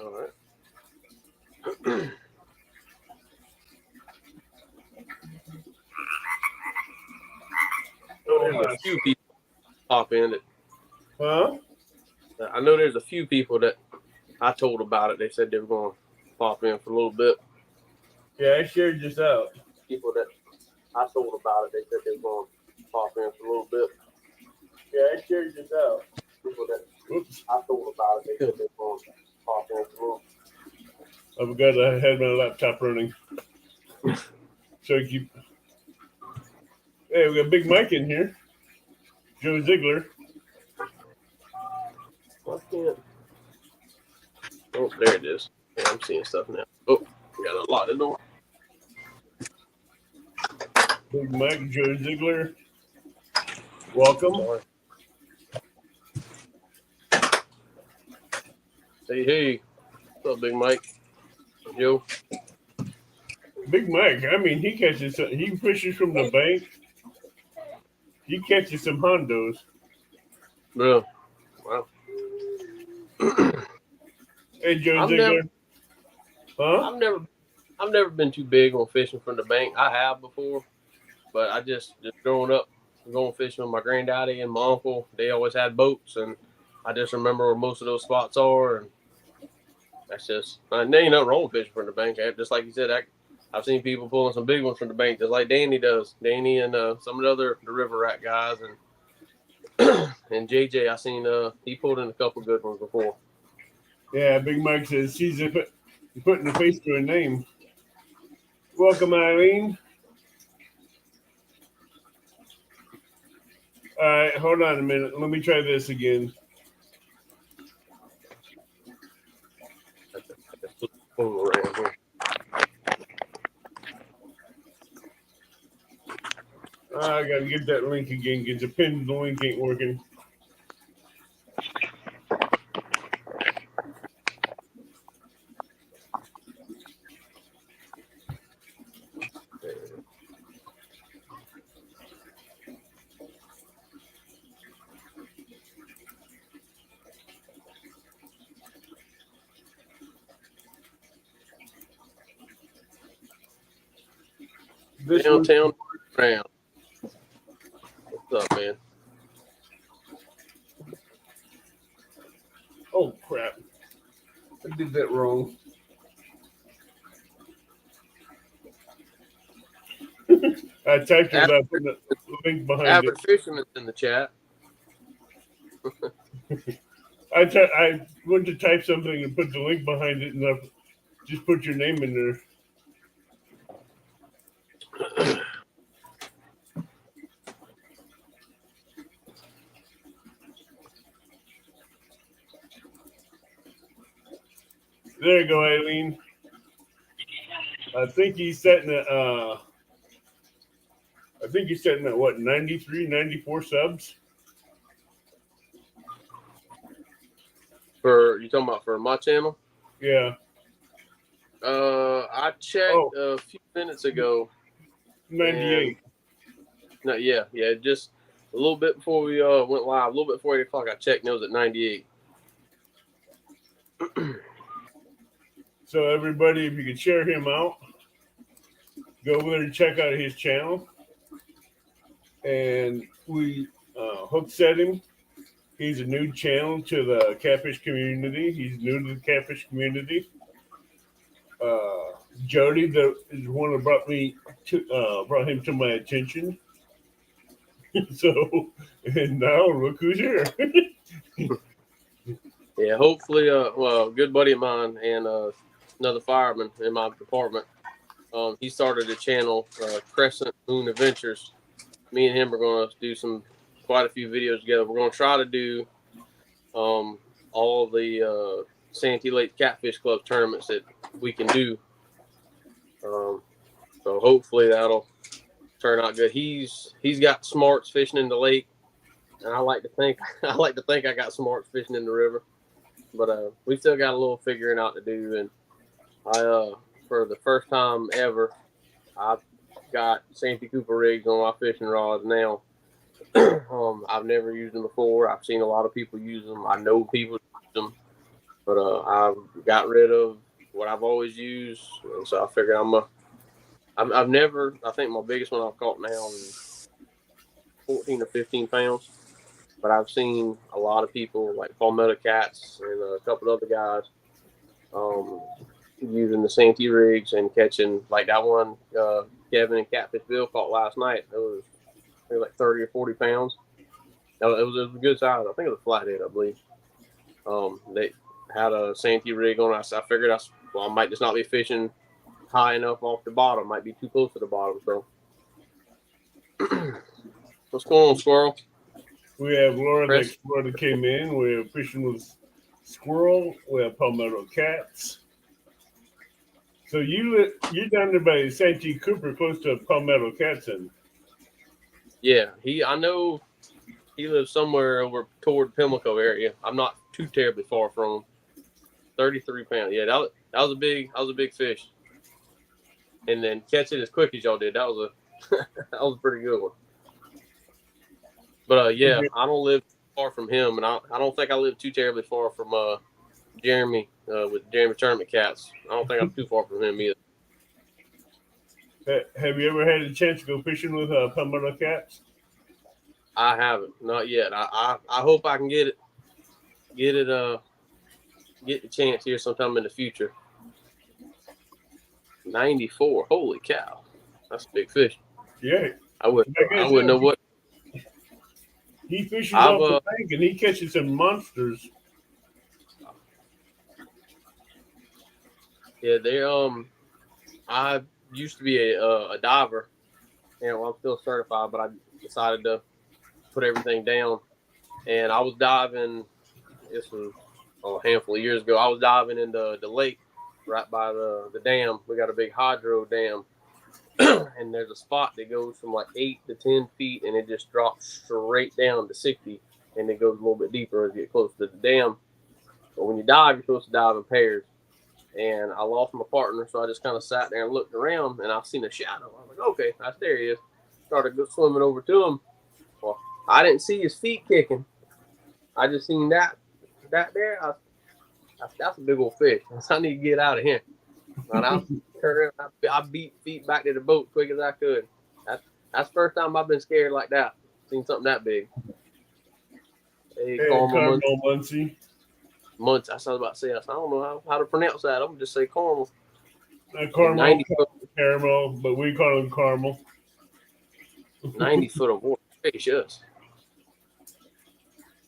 All right. There's a few people pop in it. Huh? I know there's a few people that I told about it. They said they were going to pop in for a little bit. Yeah, I shared this out. People that I told about it, they said they were going to pop in for a little bit. Yeah, I shared this out. People that Oops. I told about it, they said they were going to pop in for a little bit. I forgot I had my laptop running. So I keep. Hey, we got Big Mike in here. Joe Ziegler. Why can't? Oh, there it is. Yeah, I'm seeing stuff now. Oh, we got to lock the door. Big Mike, Joe Ziegler. Welcome. Sorry. Hey. What's up, Big Mike? Joe? Big Mike, I mean, he fishes from the bank. He catches some hondos. Yeah. Wow. Hey, Joe Ziegler. Huh? I've never been too big on fishing from the bank. I have before, but I just growing up going fishing with my granddaddy and my uncle. They always had boats, and I just remember where most of those spots are. And that's just there ain't nothing wrong with fishing from the bank. Just like you said, I've seen people pulling some big ones from the bank, just like Danny does. Danny and some of the river rat guys and and JJ. I seen he pulled in a couple good ones before. Yeah, Big Mike says he's putting a face to a name. Welcome, Eileen. All right, hold on a minute. Let me try this again. Around here. I gotta get that link again because the pinned link ain't working. This Downtown round. What's up, man? Oh crap! I did that wrong. I typed it without putting the link behind it. FdFisherman's in the chat. I went to type something and put the link behind it, and I just put your name in there. There you go, Eileen. I think he's setting at what, 93, 94 subs? For you talking about for my channel? Yeah. I checked a few minutes ago. 98. No, yeah, just a little bit before we went live, a little bit before 8 o'clock, I checked and it was at 98. So everybody, if you could share him out, go over there and check out his channel. And we hook set him. He's a new channel to the catfish community. He's new to the catfish community. Jody is the one that brought him to my attention. So, and now look who's here. Yeah, hopefully, a good buddy of mine and another fireman in my department, he started a channel, Crescent Moon Adventures. Me and him are going to do quite a few videos together. We're going to try to do all the Santee Lake Catfish Club tournaments that we can do. So hopefully that'll turn out good. He's got smarts fishing in the lake, and I like to think I got smarts fishing in the river. But we still got a little figuring out to do, and I for the first time ever, I've got Santee Cooper rigs on my fishing rods now. I've never used them before. I've seen a lot of people use them. I know people use them. But I got rid of what I've always used, and so I figured I've never. I think my biggest one I've caught now is 14 or 15 pounds. But I've seen a lot of people like Palmetto Cats and a couple of other guys um, using the Santee rigs and catching like that one Kevin and Catfish Bill caught last night. It was maybe like 30 or 40 pounds. It was a good size. I think it was a flathead, I believe. They had a Santee rig on. I figured I might just not be fishing high enough off the bottom. Might be too close to the bottom. So, what's going on, Squirrel? We have Laura Chris? that came in. We're fishing with squirrel. We have palmetto cats. So you're down there by Santee Cooper, close to palmetto cats, and Yeah, I know he lives somewhere over toward Pimlico area. I'm not too terribly far from him. 33 pounds. Yeah, that was a big fish. And then catch it as quick as y'all did. That was that was a pretty good one. But yeah, I don't live far from him, and I don't think I live too terribly far from Jeremy with Jeremy Tournament Cats. I don't think I'm too far from him either. Have you ever had a chance to go fishing with palmetto cats? I haven't, not yet. I hope I can get the chance here sometime in the future. 94. Holy cow, that's a big fish. Yeah, I wouldn't know what. He fishes off the bank and he catches some monsters. Yeah, I used to be a diver, and I'm still certified, but I decided to put everything down. And I was diving. This was a handful of years ago. I was diving in the lake right by the dam. We got a big hydro dam, and there's a spot that goes from like 8 to 10 feet, and it just drops straight down to 60, and it goes a little bit deeper as you get close to the dam. But when you dive, you're supposed to dive in pairs. And I lost my partner, so I just kind of sat there and looked around, and I seen a shadow. I was like, okay, there he is. Started swimming over to him. Well, I didn't see his feet kicking. I just seen that there. That's a big old fish. I need to get out of here. And I turned around. I beat feet back to the boat quick as I could. That's the first time I've been scared like that. Seen something that big. Hey, Carmel Muncie. Muncie. I was about to say. I don't know how to pronounce that. I'm gonna just say Carmel. Caramel, caramel, but we call him caramel. 90 foot of water. Gracious.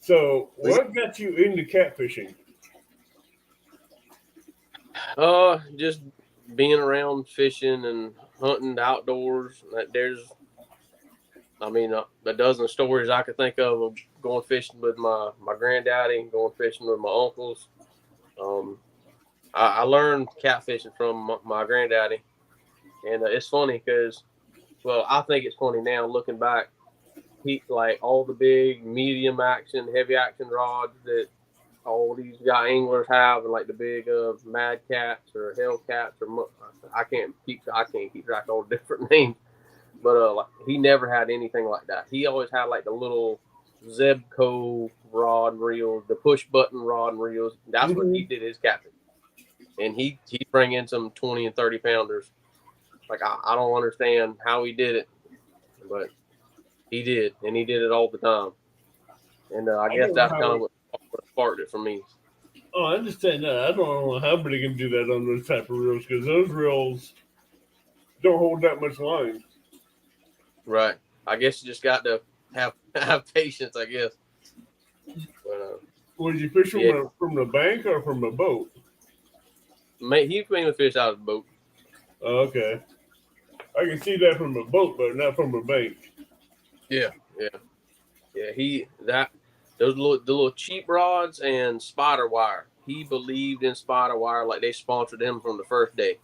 So, what got you into catfishing? Just being around fishing and hunting outdoors. There's, a dozen stories I could think of going fishing with my granddaddy, going fishing with my uncles. I learned catfishing from my granddaddy, and it's funny because, well, I think it's funny now looking back. He like all the big medium action, heavy action rods that all these guy anglers have, and like the big Mad Cats or Hellcats or I can't keep track of all the different names, but like he never had anything like that. He always had like the little Zebco rod and reels, the push button rod and reels. That's what he did his catfishing, and he'd bring in some 20 and 30 pounders. Like I don't understand how he did it, but he did, and he did it all the time. And I guess that's kind of what sparked it for me. Oh, I understand that. I don't know how they can do that on those type of reels because those reels don't hold that much line. Right. I guess you just got to have patience, I guess. But, was you fishing from the bank or from a boat? He mainly fished out of the boat. Oh, okay. I can see that from a boat, but not from a bank. Yeah. Those little cheap rods and spider wire. He believed in spider wire like they sponsored him from the first day.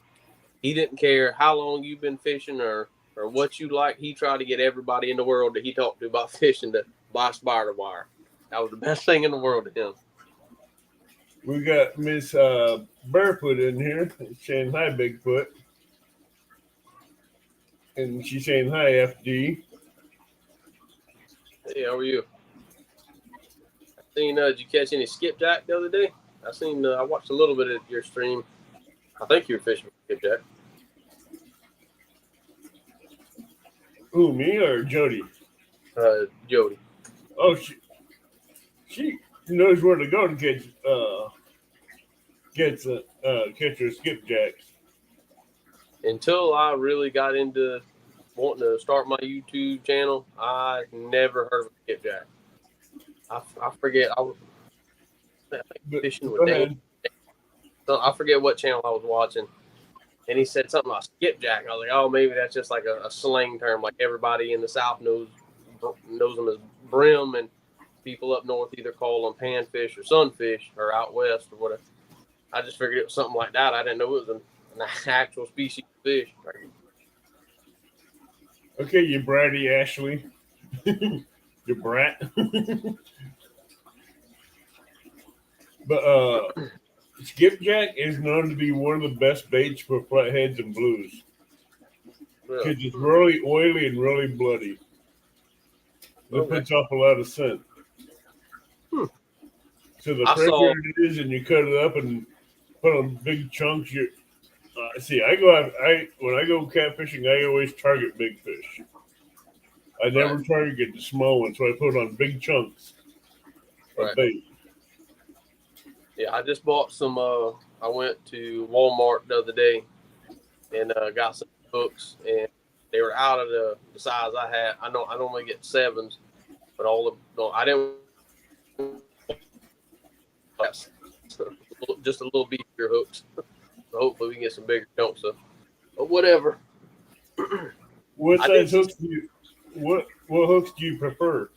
He didn't care how long you've been fishing or what you like. He tried to get everybody in the world that he talked to about fishing to buy spider wire. That was the best thing in the world to him. We got Miss Barefoot in here saying hi, Bigfoot. And she's saying hi, FD. Hey, how are you? Did you catch any skipjack the other day? I watched a little bit of your stream. I think you were fishing with skipjack. Who, me or Jody? Jody. Oh, she knows where to go to catch her skipjacks. Until I really got into wanting to start my YouTube channel, I never heard of skipjack. I forget. I think fishing Go with Dan. ahead. So I forget what channel I was watching, and he said something about skipjack. I was like, oh, maybe that's just like a slang term, like everybody in the South knows them as brim, and people up north either call them panfish or sunfish, or out west or whatever. I just figured it was something like that. I didn't know it was an actual species of fish. Okay, you bratty Ashley. You brat. But skipjack is known to be one of the best baits for flatheads and blues. Because it's really oily and really bloody. It puts off a lot of scent. So the fresher it is, and you cut it up and put on big chunks. When I go catfishing, I always target big fish. I never target the small ones, so I put on big chunks of bait. Yeah, I just bought some. I went to Walmart the other day and got some hooks, and they were out of the size I had. I normally get 7s, but I didn't. Just a little beefier hooks. So hopefully we can get some bigger chunks of. But whatever. What size hooks do you? What hooks do you prefer?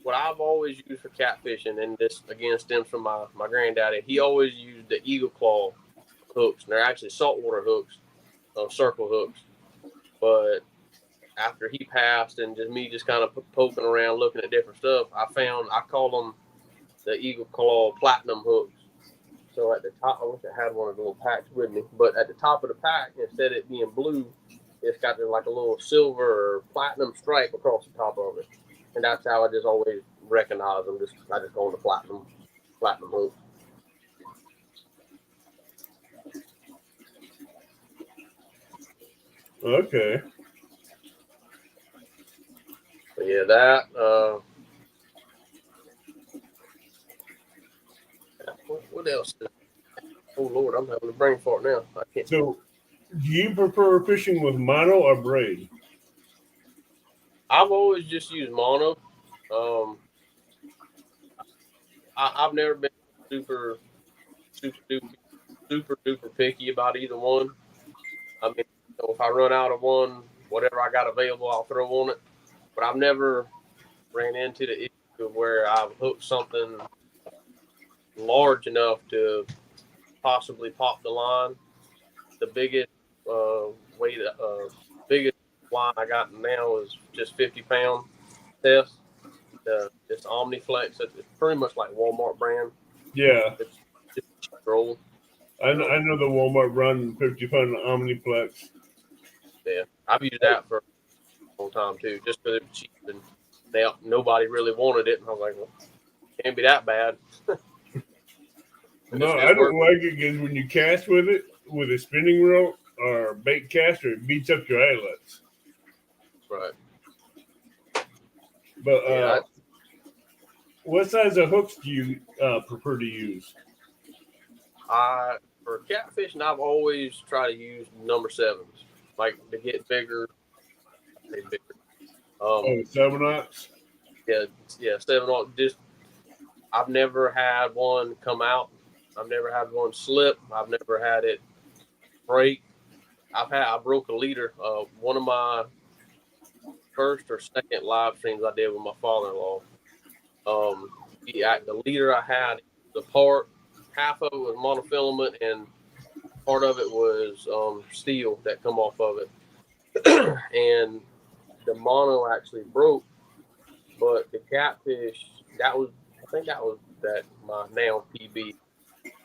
What I've always used for catfishing, and this again stems from my granddaddy. He always used the Eagle Claw hooks, and they're actually saltwater hooks, circle hooks. But after he passed, and just kind of poking around, looking at different stuff, I call them the Eagle Claw Platinum hooks. So at the top, I wish I had one of the little packs with me, but at the top of the pack, instead of it being blue, it's got like a little silver or platinum stripe across the top of it. And that's how I just always recognize them. I just go on the platinum hook. Okay. But yeah, that. What else? Oh Lord, I'm having a brain fart now. I can't. So, do you prefer fishing with mono or braid? I've always just used mono. I've never been super duper picky about either one. I mean, if I run out of one, whatever I got available, I'll throw on it. But I've never ran into the issue of where I've hooked something large enough to possibly pop the line. The biggest biggest line I got now is just 50-pound test. It's Omniflex. It's pretty much like Walmart brand. Yeah. It's just roll. I know the Walmart run 50-pound Omniplex. Yeah, I've used that for a long time too, just because it was cheap and nobody really wanted it. And I was like, well, can't be that bad. No, I don't like it because when you cast with it with a spinning reel or bait caster, it beats up your eyelets. Right. But what size of hooks do you prefer to use? For catfishing, I've always tried to use number 7s, like to get bigger. I say bigger. 7-aughts? Yeah, 7-aught. I've never had one come out. I've never had one slip. I've never had it break. I broke a leader. One of my first or second live streams I did with my father-in-law. The leader I had, half of it was monofilament and part of it was steel that come off of it. And the mono actually broke, but the catfish, I think that was my now PB,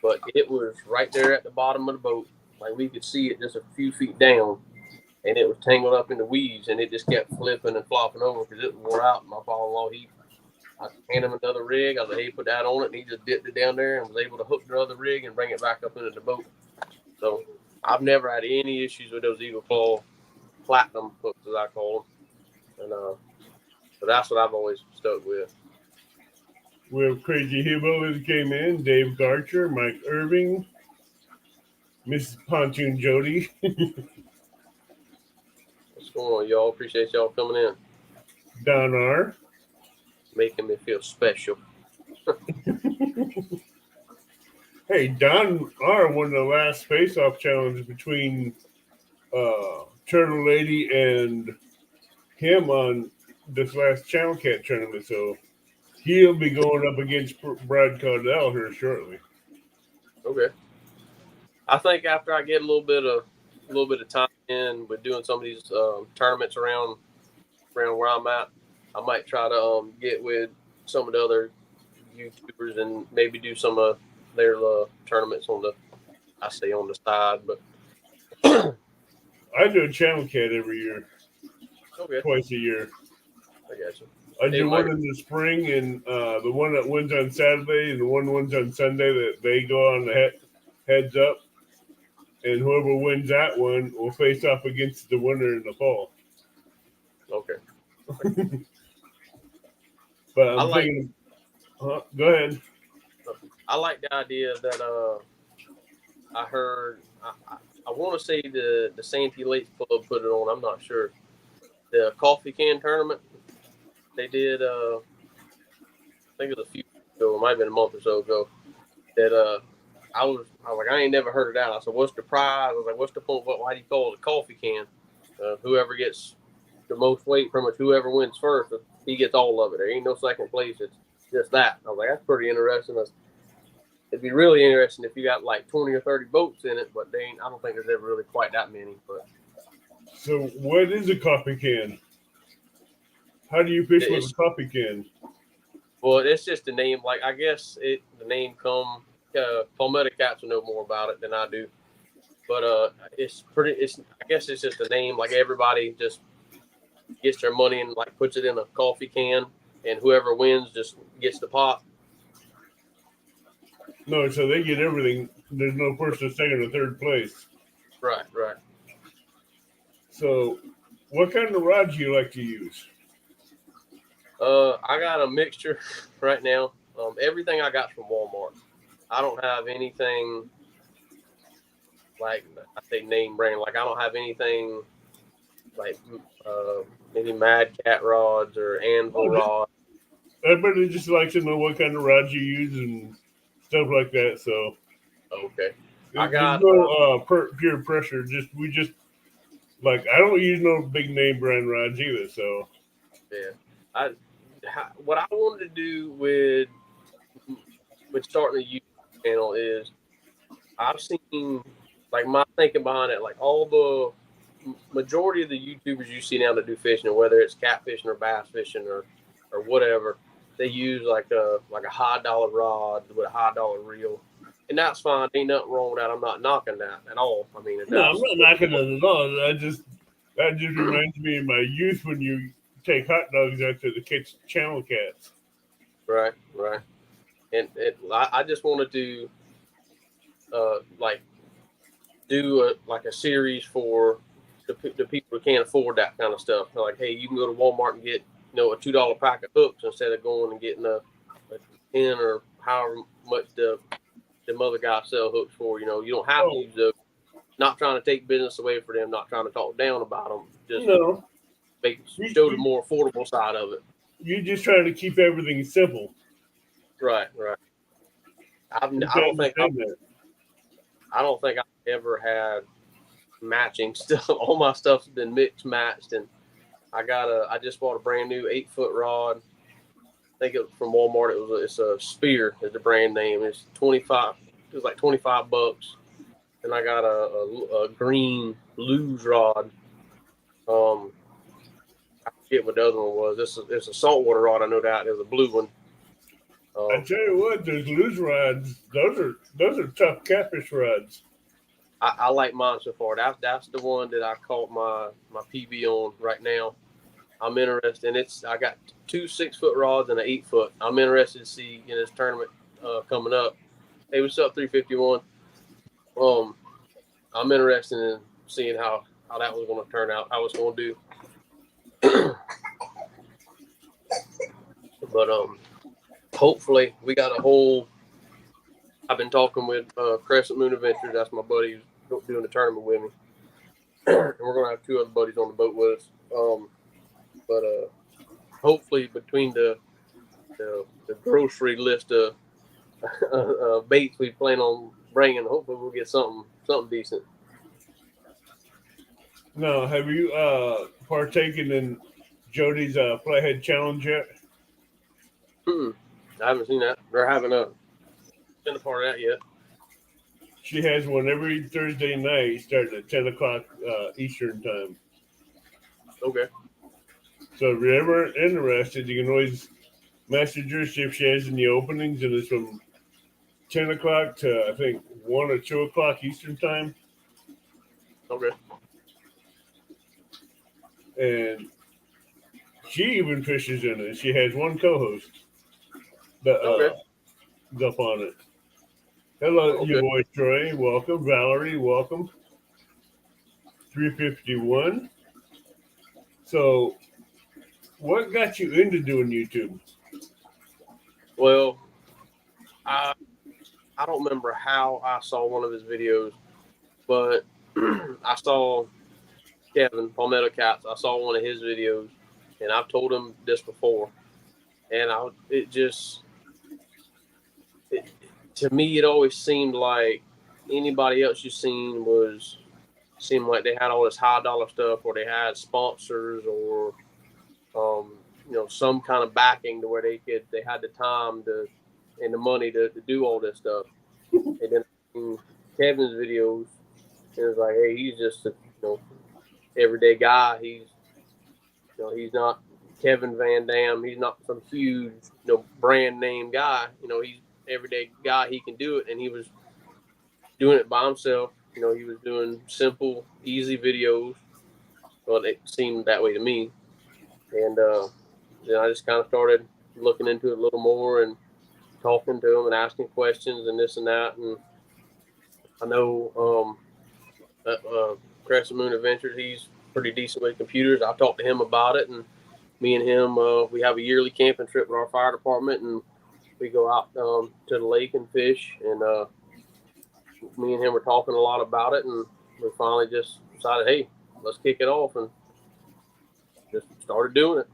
but it was right there at the bottom of the boat. Like we could see it just a few feet down, and it was tangled up in the weeds, and it just kept flipping and flopping over because it wore out. My father-in-law, I hand him another rig. I was like, hey, put that on it. And he just dipped it down there and was able to hook the other rig and bring it back up into the boat. So I've never had any issues with those Eagle Claw platinum hooks, as I call them. And so that's what I've always stuck with. We have Crazy Hebo that came in, Dave Garcher, Mike Irving, Mrs. Pontoon Jody, What's going on, y'all? Appreciate y'all coming in, Don R. making me feel special. Hey, Don R. won the last face-off challenge between Turtle Lady and him on this last Channel Cat tournament, so he'll be going up against Brad Cardell here shortly. Okay. I think after I get a little bit of time in with doing some of these tournaments around where I'm at, I might try to get with some of the other YouTubers and maybe do some of their tournaments on the side, but I do a Channel Cat every year, okay, twice a year. I got you. I do one in the spring, and the one that wins on Saturday, and the one wins on Sunday. That they go on the heads up, and whoever wins that one will face off against the winner in the fall. Okay. But I'm thinking, go ahead. I like the idea that I heard. I want to say the Santee Lakes Club put it on. I'm not sure. The coffee can tournament they did. I think it was a few weeks ago. It might have been a month or so ago. That I was like, I ain't never heard of that. I said, what's the prize? I was like, what's the point? Why do you call it a coffee can? Whoever gets the most weight, pretty much whoever wins first, he gets all of it. There ain't no second place. It's just that. I was like, that's pretty interesting. It'd be really interesting if you got like 20 or 30 boats in it, but I don't think there's ever really quite that many. But so, what is a coffee can? How do you fish with a coffee can? Well, it's just the name. Like, I guess the name come. Palmetto Cats will know more about it than I do. But I guess it's just a name. Like, everybody just gets their money and like puts it in a coffee can, and whoever wins just gets the pot. No, so they get everything. There's no first or second or third place. Right. So, what kind of rods do you like to use? I got a mixture right now. Everything I got from Walmart. I don't have anything like, I say name brand. Like, I don't have anything like maybe Mad Cat rods or Anvil rods. Everybody just likes to know what kind of rods you use and stuff like that. So, okay, I got no pure pressure. We just like, I don't use no big name brand rods either. So, yeah, what I wanted to do with starting a YouTube channel is I've seen, like, my thinking behind it, like all the majority of the YouTubers you see now that do fishing, whether it's catfishing or bass fishing or whatever, they use like a high dollar rod with a high dollar reel, and that's fine. Ain't nothing wrong with that. I'm not knocking that at all. I mean, no, I'm not knocking it at all. That just reminds me of my youth when you take hot dogs out to the kids' Channel Cats. Right. And I just wanted to like do a series for the people who can't afford that kind of stuff. Like, hey, you can go to Walmart and get a $2 pack of hooks instead of going and getting a 10 or however much the other guys sell hooks for. You don't have to use those. Not trying to take business away from them. Not trying to talk down about them. Just show the more affordable side of it. You're just trying to keep everything simple. Right. I don't think I've ever had matching stuff. All my stuff's been mixed matched, and I just bought a brand new 8-foot rod. I think it was from Walmart. It's a Spear is the brand name. It's 25. It was like $25, and I got a green luge rod. I forget what the other one was. It's a saltwater rod. I know that. There's a blue one. I tell you what, those luge rods, those are tough catfish rods. I like mine so far. That's the one that I caught my PB on right now. I'm interested. And I got 2 6-foot rods and an 8-foot. I'm interested to see in this tournament coming up. Hey, what's up, 351? I'm interested in seeing how that was going to turn out, how it's going to do. But hopefully we got a whole. I've been talking with Crescent Moon Adventures. That's my buddy who's doing the tournament with me, and we're gonna have 2 other buddies on the boat with us. But hopefully between the grocery list of baits we plan on bringing, hopefully we'll get something decent. Now, have you partaken in Jody's Flathead Challenge yet? I haven't seen that. They're having been a part of that yet. She has one every Thursday night starting at 10 o'clock Eastern time. Okay. So if you're ever interested, you can always message her, see if she has any openings, and it's from 10 o'clock to, I think, 1 or 2 o'clock Eastern time. Okay. And she even fishes in it. She has one co-host that up on it. Hello, your boy Troy. Welcome. Valerie, welcome. 351. So, what got you into doing YouTube? Well, I don't remember how I saw one of his videos, but I saw Kevin Palmetto Cats. I saw one of his videos, and I've told him this before, and to me, it always seemed like anybody else you seen seemed like they had all this high dollar stuff, or they had sponsors, or some kind of backing to where they had the time and the money to do all this stuff. And then Kevin's videos, it was like, hey, he's just a everyday guy. He's not Kevin Van Dam. He's not some huge brand name guy. He's everyday guy. He can do it, and he was doing it by himself. He was doing simple, easy videos. Well, it seemed that way to me. And then I just kind of started looking into it a little more and talking to him and asking questions and this and that. And I know Crescent Moon Adventures, he's pretty decent with computers. I talked to him about it, and me and him, we have a yearly camping trip with our fire department, and we go out to the lake and fish. And me and him were talking a lot about it, and we finally just decided, hey, let's kick it off, and just started doing it.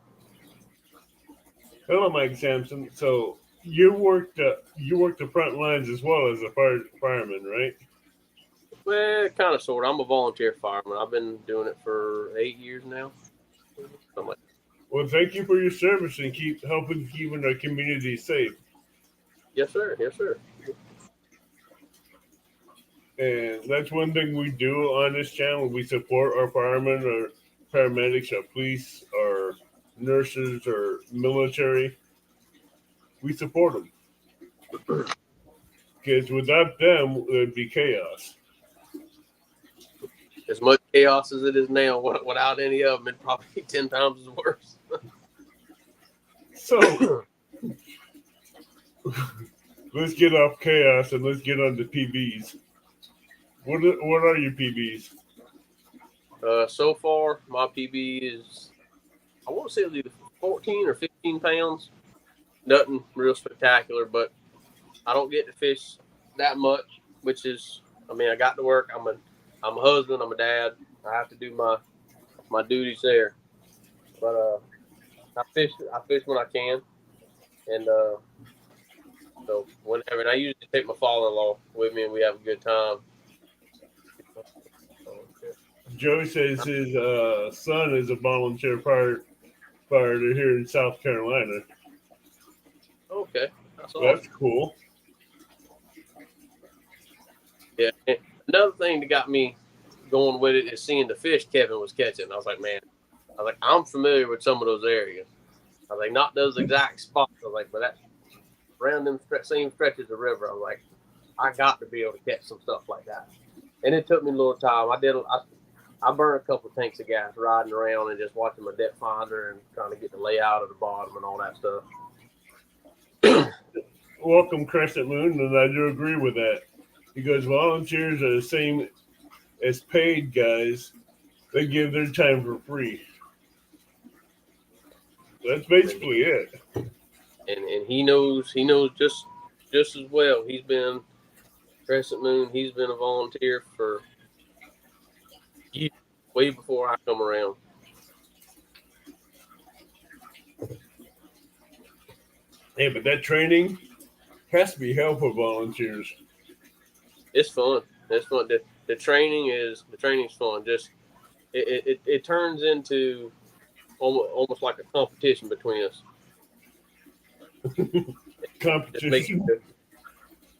Hello, Mike Sampson. So you worked the front lines as well as a fireman, right? Well, kind of, sort of. I'm a volunteer fireman. I've been doing it for 8 years now. Well, thank you for your service and keeping our community safe. Yes, sir. Yes, sir. And that's one thing we do on this channel. We support our firemen, our paramedics, our police, our nurses, our military. We support them. Because without them, there'd be chaos. As much chaos as it is now, without any of them, it'd probably be 10 times as worse. So, let's get off chaos and let's get on to PBs. What are your PBs? So far, my PB is, I want to say it's either 14 or 15 pounds. Nothing real spectacular, but I don't get to fish that much, which is, I got to work. I'm a husband. I'm a dad. I have to do my duties there. But I fish when I can, and so whenever. And I usually take my father-in-law with me, and we have a good time. Joey says his son is a volunteer firefighter here in South Carolina. Okay, that's cool. Yeah. And another thing that got me going with it is seeing the fish Kevin was catching. I was like, man, I'm familiar with some of those areas. I was like, not those exact spots. I was like, but that around them same stretches of river. I was like, I got to be able to catch some stuff like that. And it took me a little time. I burn a couple of tanks of gas riding around and just watching my depth finder and trying to get the layout of the bottom and all that stuff. Welcome, Crescent Moon, and I do agree with that. Because volunteers are the same as paid guys. They give their time for free. That's basically it. And he knows just as well. He's been Crescent Moon. He's been a volunteer for years, way before I come around. Hey, but that training has to be hell for volunteers. It's fun. It's fun. The training's fun. Just it turns into almost like a competition between us. Competition.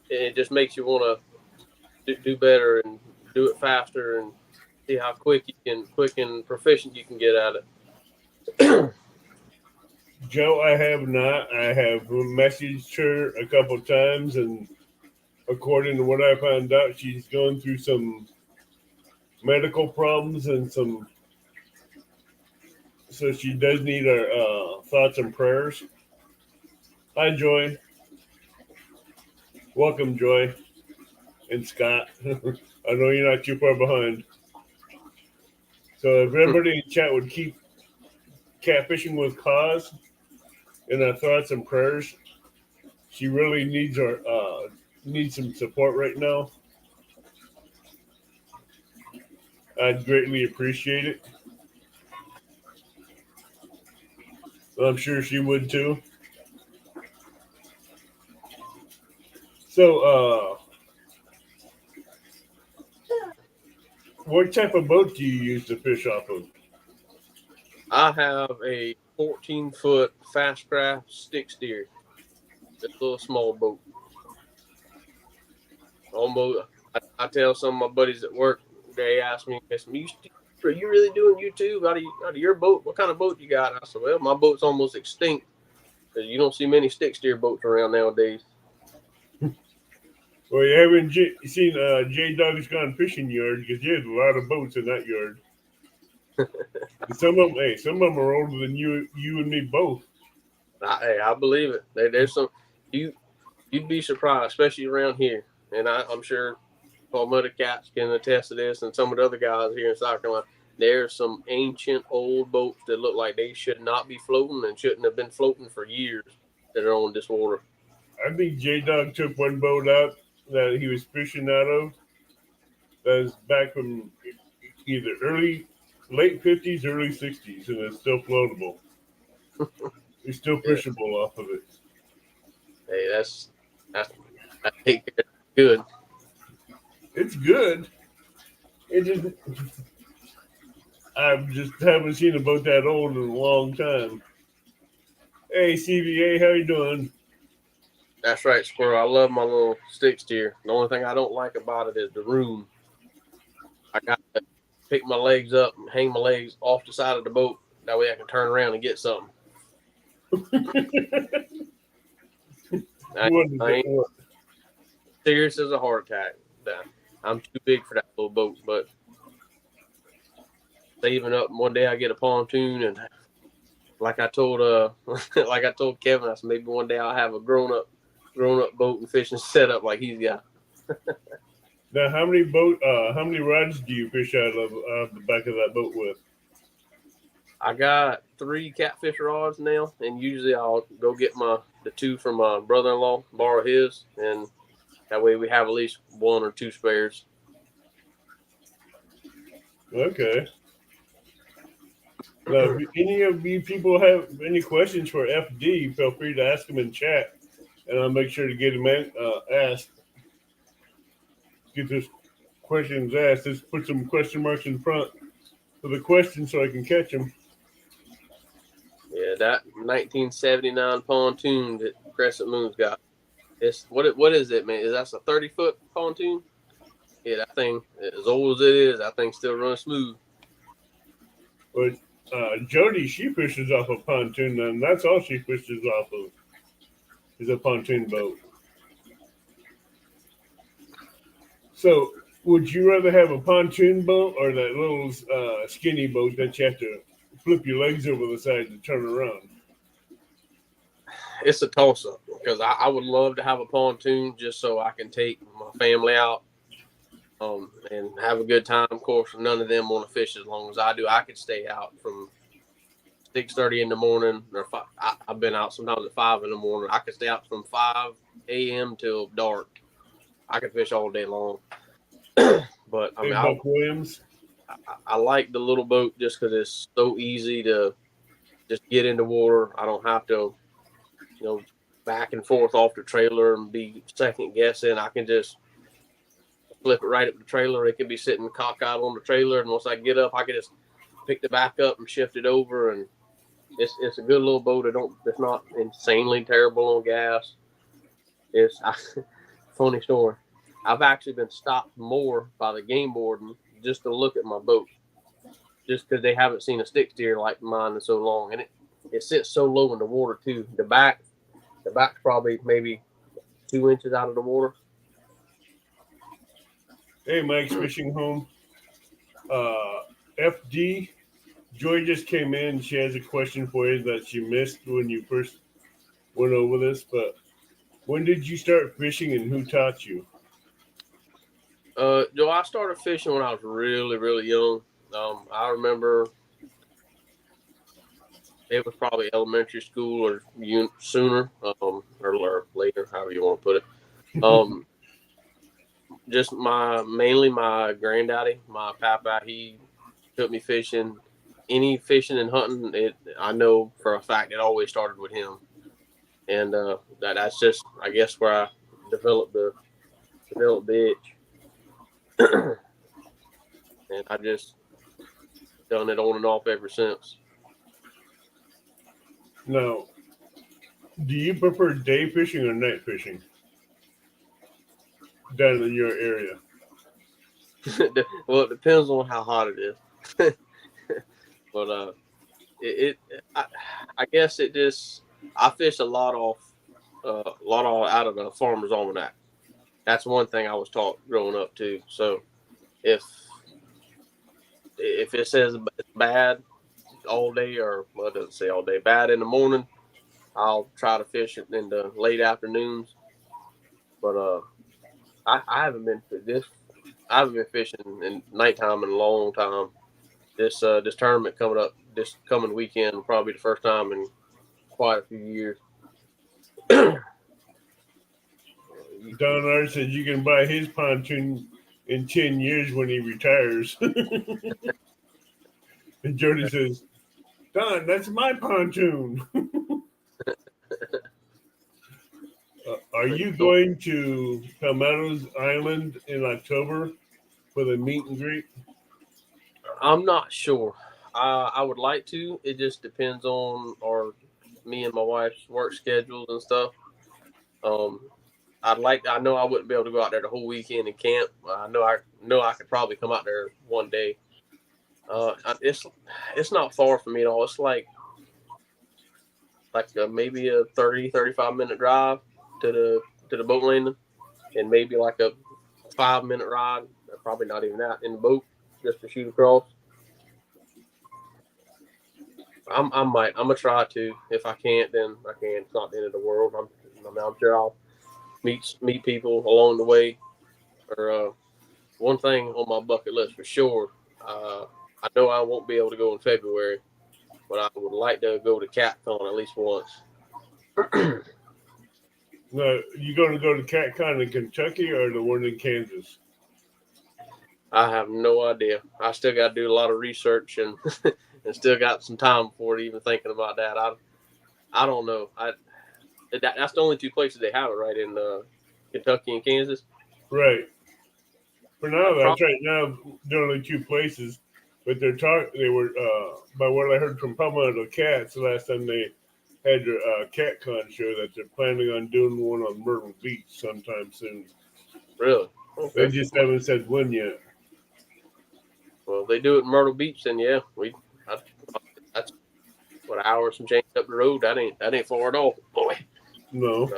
It just makes you want to do better and do it faster and see how quick and proficient you can get at it. Joe, I have not. I have messaged her a couple times, and according to what I found out, she's going through some medical problems and so she does need our thoughts and prayers. Hi, Joy. Welcome, Joy. And Scott. I know you're not too far behind. So if everybody in chat would keep catfishing with cause in our thoughts and prayers, she really needs some support right now. I'd greatly appreciate it. I'm sure she would too. So, what type of boat do you use to fish off of? I have a 14-foot fast craft stick steer. Just a little small boat. Almost, I tell some of my buddies at work, they ask me, are you really doing YouTube out of your boat? What kind of boat you got? I said, well, my boat's almost extinct because you don't see many stick steer boats around nowadays. Well, you haven't seen J Dog's Gone Fishing Yard because there's a lot of boats in that yard. Some of them are older than you and me both. I believe it. There's some you'd be surprised, especially around here. And I'm sure Paul Muddercats can attest to this, and some of the other guys here in South Carolina. There's some ancient old boats that look like they should not be floating and shouldn't have been floating for years that are on this water. I think J Dog took one boat out that he was fishing out of. That was back from either late 50s, early 60s, and it's still floatable. It's still fishable off of it. Hey, that's I think it's good. It's good. I just haven't seen a boat that old in a long time. Hey, CVA, how you doing? That's right, Squirrel. I love my little stick steer. The only thing I don't like about it is the room. I got to pick my legs up and hang my legs off the side of the boat. That way I can turn around and get something. I ain't serious as a heart attack. I'm too big for that little boat, but saving up. One day I get a pontoon, and like I told Kevin, I said maybe one day I'll have a grown up boat and fishing setup like he's got. Now, how many rods do you fish out of the back of that boat with? I got 3 catfish rods now, and usually I'll go get the 2 from my brother-in-law, borrow his, and that way we have at least 1 or 2 spares. Okay. Now, if any of you people have any questions for FD, feel free to ask them in chat, and I'll make sure to get them asked. Get those questions asked. Let's put some question marks in front for the question so I can catch them. Yeah, that 1979 pontoon that Crescent Moon's got. It's what is it, man? Is that a 30-foot pontoon? Yeah, that thing, as old as it is, that thing still runs smooth. But Jody, she fishes off a pontoon, and that's all she fishes off of is a pontoon boat. So Would you rather have a pontoon boat or that little skinny boat that you have to flip your legs over the side to turn around? It's a toss up because I would love to have a pontoon just so I can take my family out and have a good time. Of course, none of them want to fish as long as I do. I could stay out from 6:30 in the morning, or I've been out sometimes at 5 in the morning. I could stay out from 5 a.m. till dark. I could fish all day long. But I Hey, mean, Buck Williams. I like the little boat just because it's so easy to just get into water. I don't have to, back and forth off the trailer and be second guessing. I can just flip it right up the trailer. It can be sitting cockeyed on the trailer, and once I get up, I can just pick the back up and shift it over. And it's a good little boat. It's not insanely terrible on gas. Funny story. I've actually been stopped more by the game warden just to look at my boat, just because they haven't seen a stick steer like mine in so long, and it sits so low in the water too. The back's probably maybe 2 inches out of the water. Hey, Mike's Fishing Home. FD. Joy just came in. She has a question for you that she missed when you first went over this. But when did you start fishing and who taught you? Joe, I started fishing when I was really, really young. I remember it was probably elementary school or sooner, or later, however you want to put it. Just mainly my granddaddy, my papa, he took me fishing. Any fishing and hunting, I know for a fact it always started with him, and that's just, I guess, where I developed the itch, and I just done it on and off ever since. Now, do you prefer day fishing or night fishing down in your area? Well, it depends on how hot it is. But I guess it just, I fish a lot out of the Farmer's Almanac. That's one thing I was taught growing up too. So if it says it's bad all day, or well, it doesn't say all day, bad in the morning, I'll try to fish it in the late afternoons. But I haven't been fishing in nighttime in a long time. This tournament coming up this coming weekend will probably be the first time in quite a few years. Don R said you can buy his pontoon in 10 years when he retires. And Jody says, Don, that's my pontoon. Are you going to Palmetto's Island in October for the meet and greet? I'm not sure. I would like to. It just depends on me and my wife's work schedules and stuff. I know I wouldn't be able to go out there the whole weekend and camp. I know I could probably come out there one day. It's not far from me at all. It's like maybe a 35-minute drive to the boat landing, and maybe like a 5-minute ride. Probably not even that in the boat just to shoot across. I'm gonna try to. If I can't, then I can't. It's not the end of the world. I'm sure I'll meet people along the way. Or one thing on my bucket list for sure. I know I won't be able to go in February, but I would like to go to CatCon at least once. Now, you going to go to CatCon in Kentucky or the one in Kansas? I have no idea. I still got to do a lot of research and and still got some time before even thinking about that. I don't know. That's the only two places they have it, right, in Kentucky and Kansas. Right. For now, that's right now. There are only two places, but they were by what I heard from Palmetto Cats last time they had their CatCon show that they're planning on doing one on Myrtle Beach sometime soon. Really? Okay. They just haven't said when yet. Well, if they do it in Myrtle Beach, then yeah, that's what, an hour some change up the road. That ain't far at all, boy. No.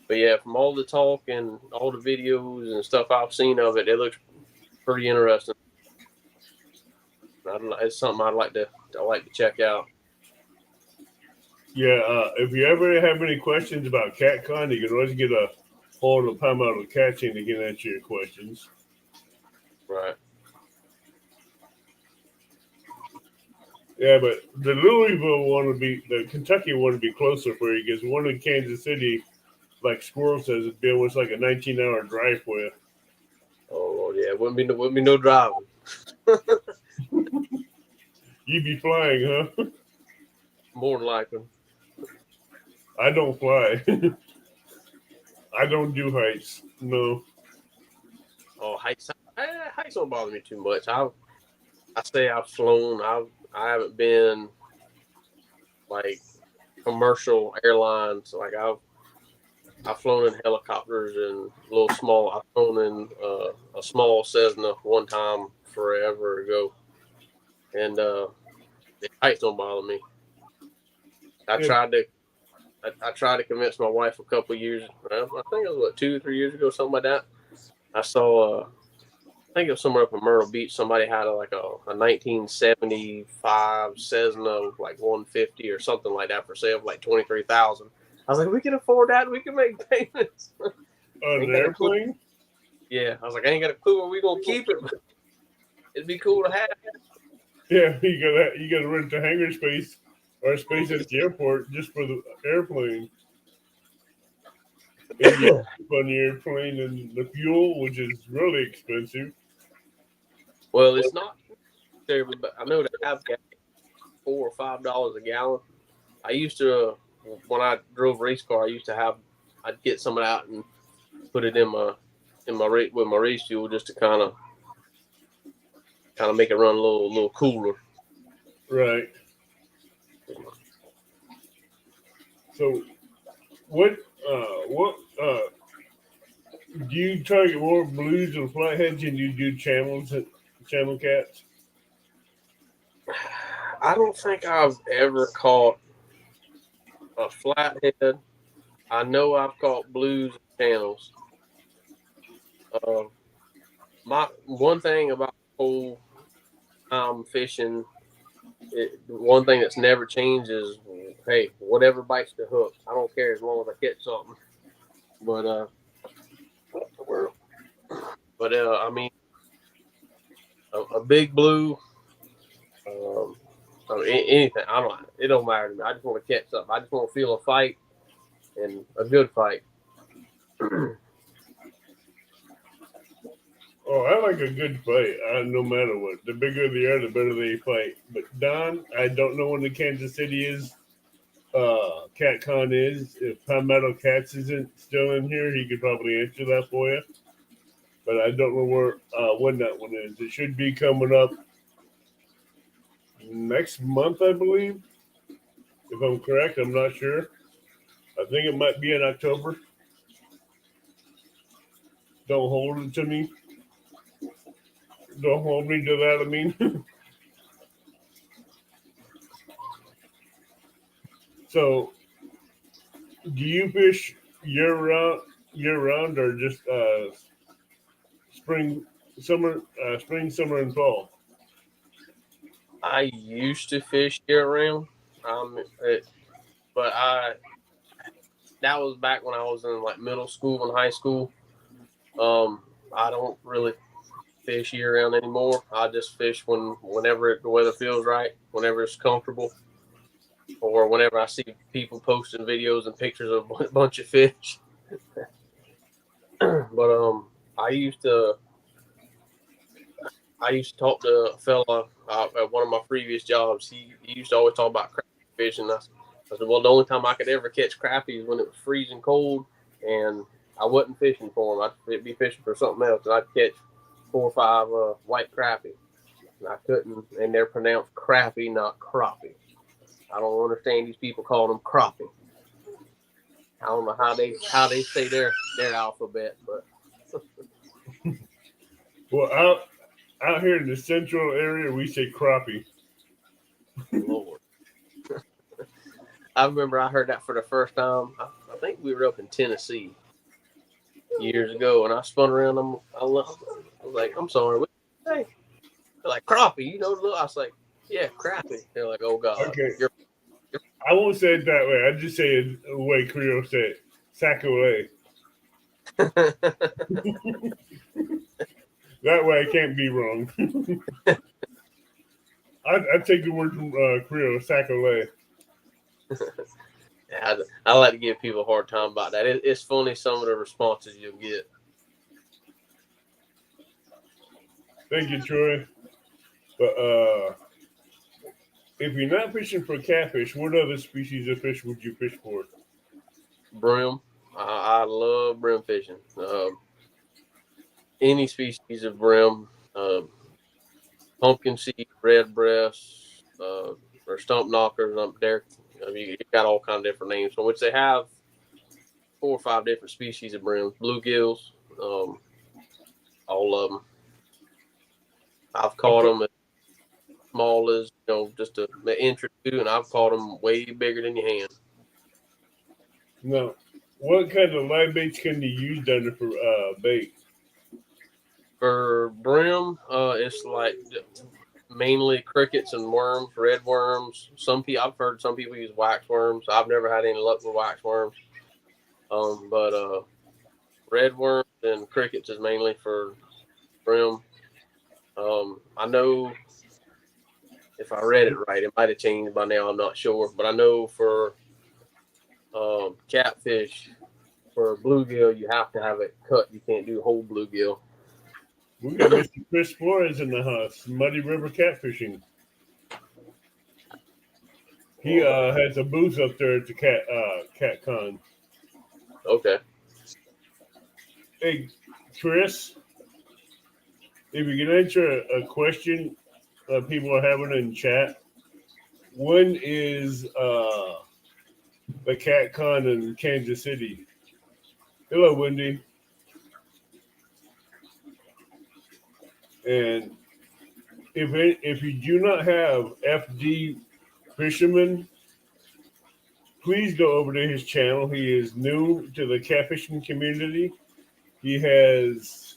But yeah, from all the talk and all the videos and stuff I've seen of it, it looks pretty interesting. It's something I like to check out. Yeah, if you ever have any questions about CatCon, you can always get a hold of Palmetto Catching to get answer your questions. Right. Yeah, but the Louisville one would be, the Kentucky one would be closer for you because one in Kansas City, like Squirrel says, it'd be almost like a 19-hour drive for you. Oh Lord, yeah, wouldn't be no driving. You'd be flying, huh? More than likely. I don't fly. I don't do heights. No. Oh, heights don't bother me too much. I say I've flown. I haven't been like commercial airlines. Like I've flown in helicopters and little small. I've flown in a small Cessna one time forever ago, and the heights don't bother me. I tried to convince my wife a couple of years. I think it was 2 or 3 years ago, something like that. I saw. I think it was somewhere up in Myrtle Beach. Somebody had a 1975 Cessna, like 150 or something like that for sale, like 23,000. I was like, we can afford that. We can make payments. An airplane? Yeah, I was like, I ain't got a clue where we gonna keep it, but it'd be cool to have. Yeah, you gotta rent the hangar space or space at the airport just for the airplane. And you on the airplane and the fuel, which is really expensive. Well, it's not terribly, but I know they have got $4 or $5 a gallon. I used to, when I drove a race car, I'd get some of that and put it in my with my race fuel just to kind of make it run a little cooler. Right. So, what do you target more blues and flatheads than you do channel cats? I don't think I've ever caught a flathead. I know I've caught blues and channels. My one thing about whole time fishing, one thing that's never changed is, hey, whatever bites the hook, I don't care as long as I catch something. But I mean, a big blue, anything. It don't matter to me. I just want to catch something. I just want to feel a fight and a good fight. Oh, I like a good fight. No matter what, the bigger they are, the better they fight. But Don, I don't know when the Kansas City is. CatCon is. If Palmetto Cats isn't still in here, he could probably answer that for you. But I don't know when that one is. It should be coming up next month, I believe. If I'm correct, I'm not sure. I think it might be in October. Don't hold it to me. Don't hold me to that. I mean, so do you fish year round, or just spring, summer, summer, and fall? I used to fish year round, but that was back when I was in like middle school and high school. I don't really fish year round anymore. I just fish whenever the weather feels right, whenever it's comfortable, or whenever I see people posting videos and pictures of a bunch of fish. But I used to talk to a fella at one of my previous jobs. He used to always talk about crappie fishing. I said, well, the only time I could ever catch crappie is when it was freezing cold, and I wasn't fishing for them. I'd be fishing for something else, and I'd catch 4 or 5 white crappie. And I couldn't, and they're pronounced crappie, not crappie. I don't understand these people calling them crappie. I don't know how they say their alphabet, but Well, out here in the central area, we say crappie. Lord. I remember I heard that for the first time. I think we were up in Tennessee. years ago, and I spun around. I was like, I'm sorry, what did you say? They're like, crappie, you know the little. I was like, yeah, crappie. They're like, oh God, Okay. you're I won't say it that way. I just say it the way Creole said it. Sacole. That way I can't be wrong. I take the word from Creole, Sacole. Yeah, I like to give people a hard time about that. It's funny some of the responses you'll get. Thank you, Troy. But if you're not fishing for catfish, what other species of fish would you fish for? Brim, I love brim fishing. Any species of brim, pumpkin seed, red breast, or stump knockers. There, you got all kind of different names, from which they have 4 or 5 different species of brim. Bluegills, all of them. I've caught them as small as just an inch or two, and I've caught them way bigger than your hand. Now, what kind of live baits can you use down there for bait? For brim, it's like mainly crickets and worms, red worms. I've heard some people use wax worms. I've never had any luck with wax worms. But red worms and crickets is mainly for brim. I know if I read it right, it might have changed by now. I'm not sure, but I know for catfish, for bluegill, you have to have it cut. You can't do whole bluegill. We got Mr. Chris Flores in the house, Muddy River Catfishing. He has a booth up there at the Cat Con. Okay. Hey, Chris, if you can answer a question people are having in chat, when is the Cat Con in Kansas City? Hello, Wendy. And if you do not have FdFisherman, please go over to his channel. He is new to the catfishing community. He has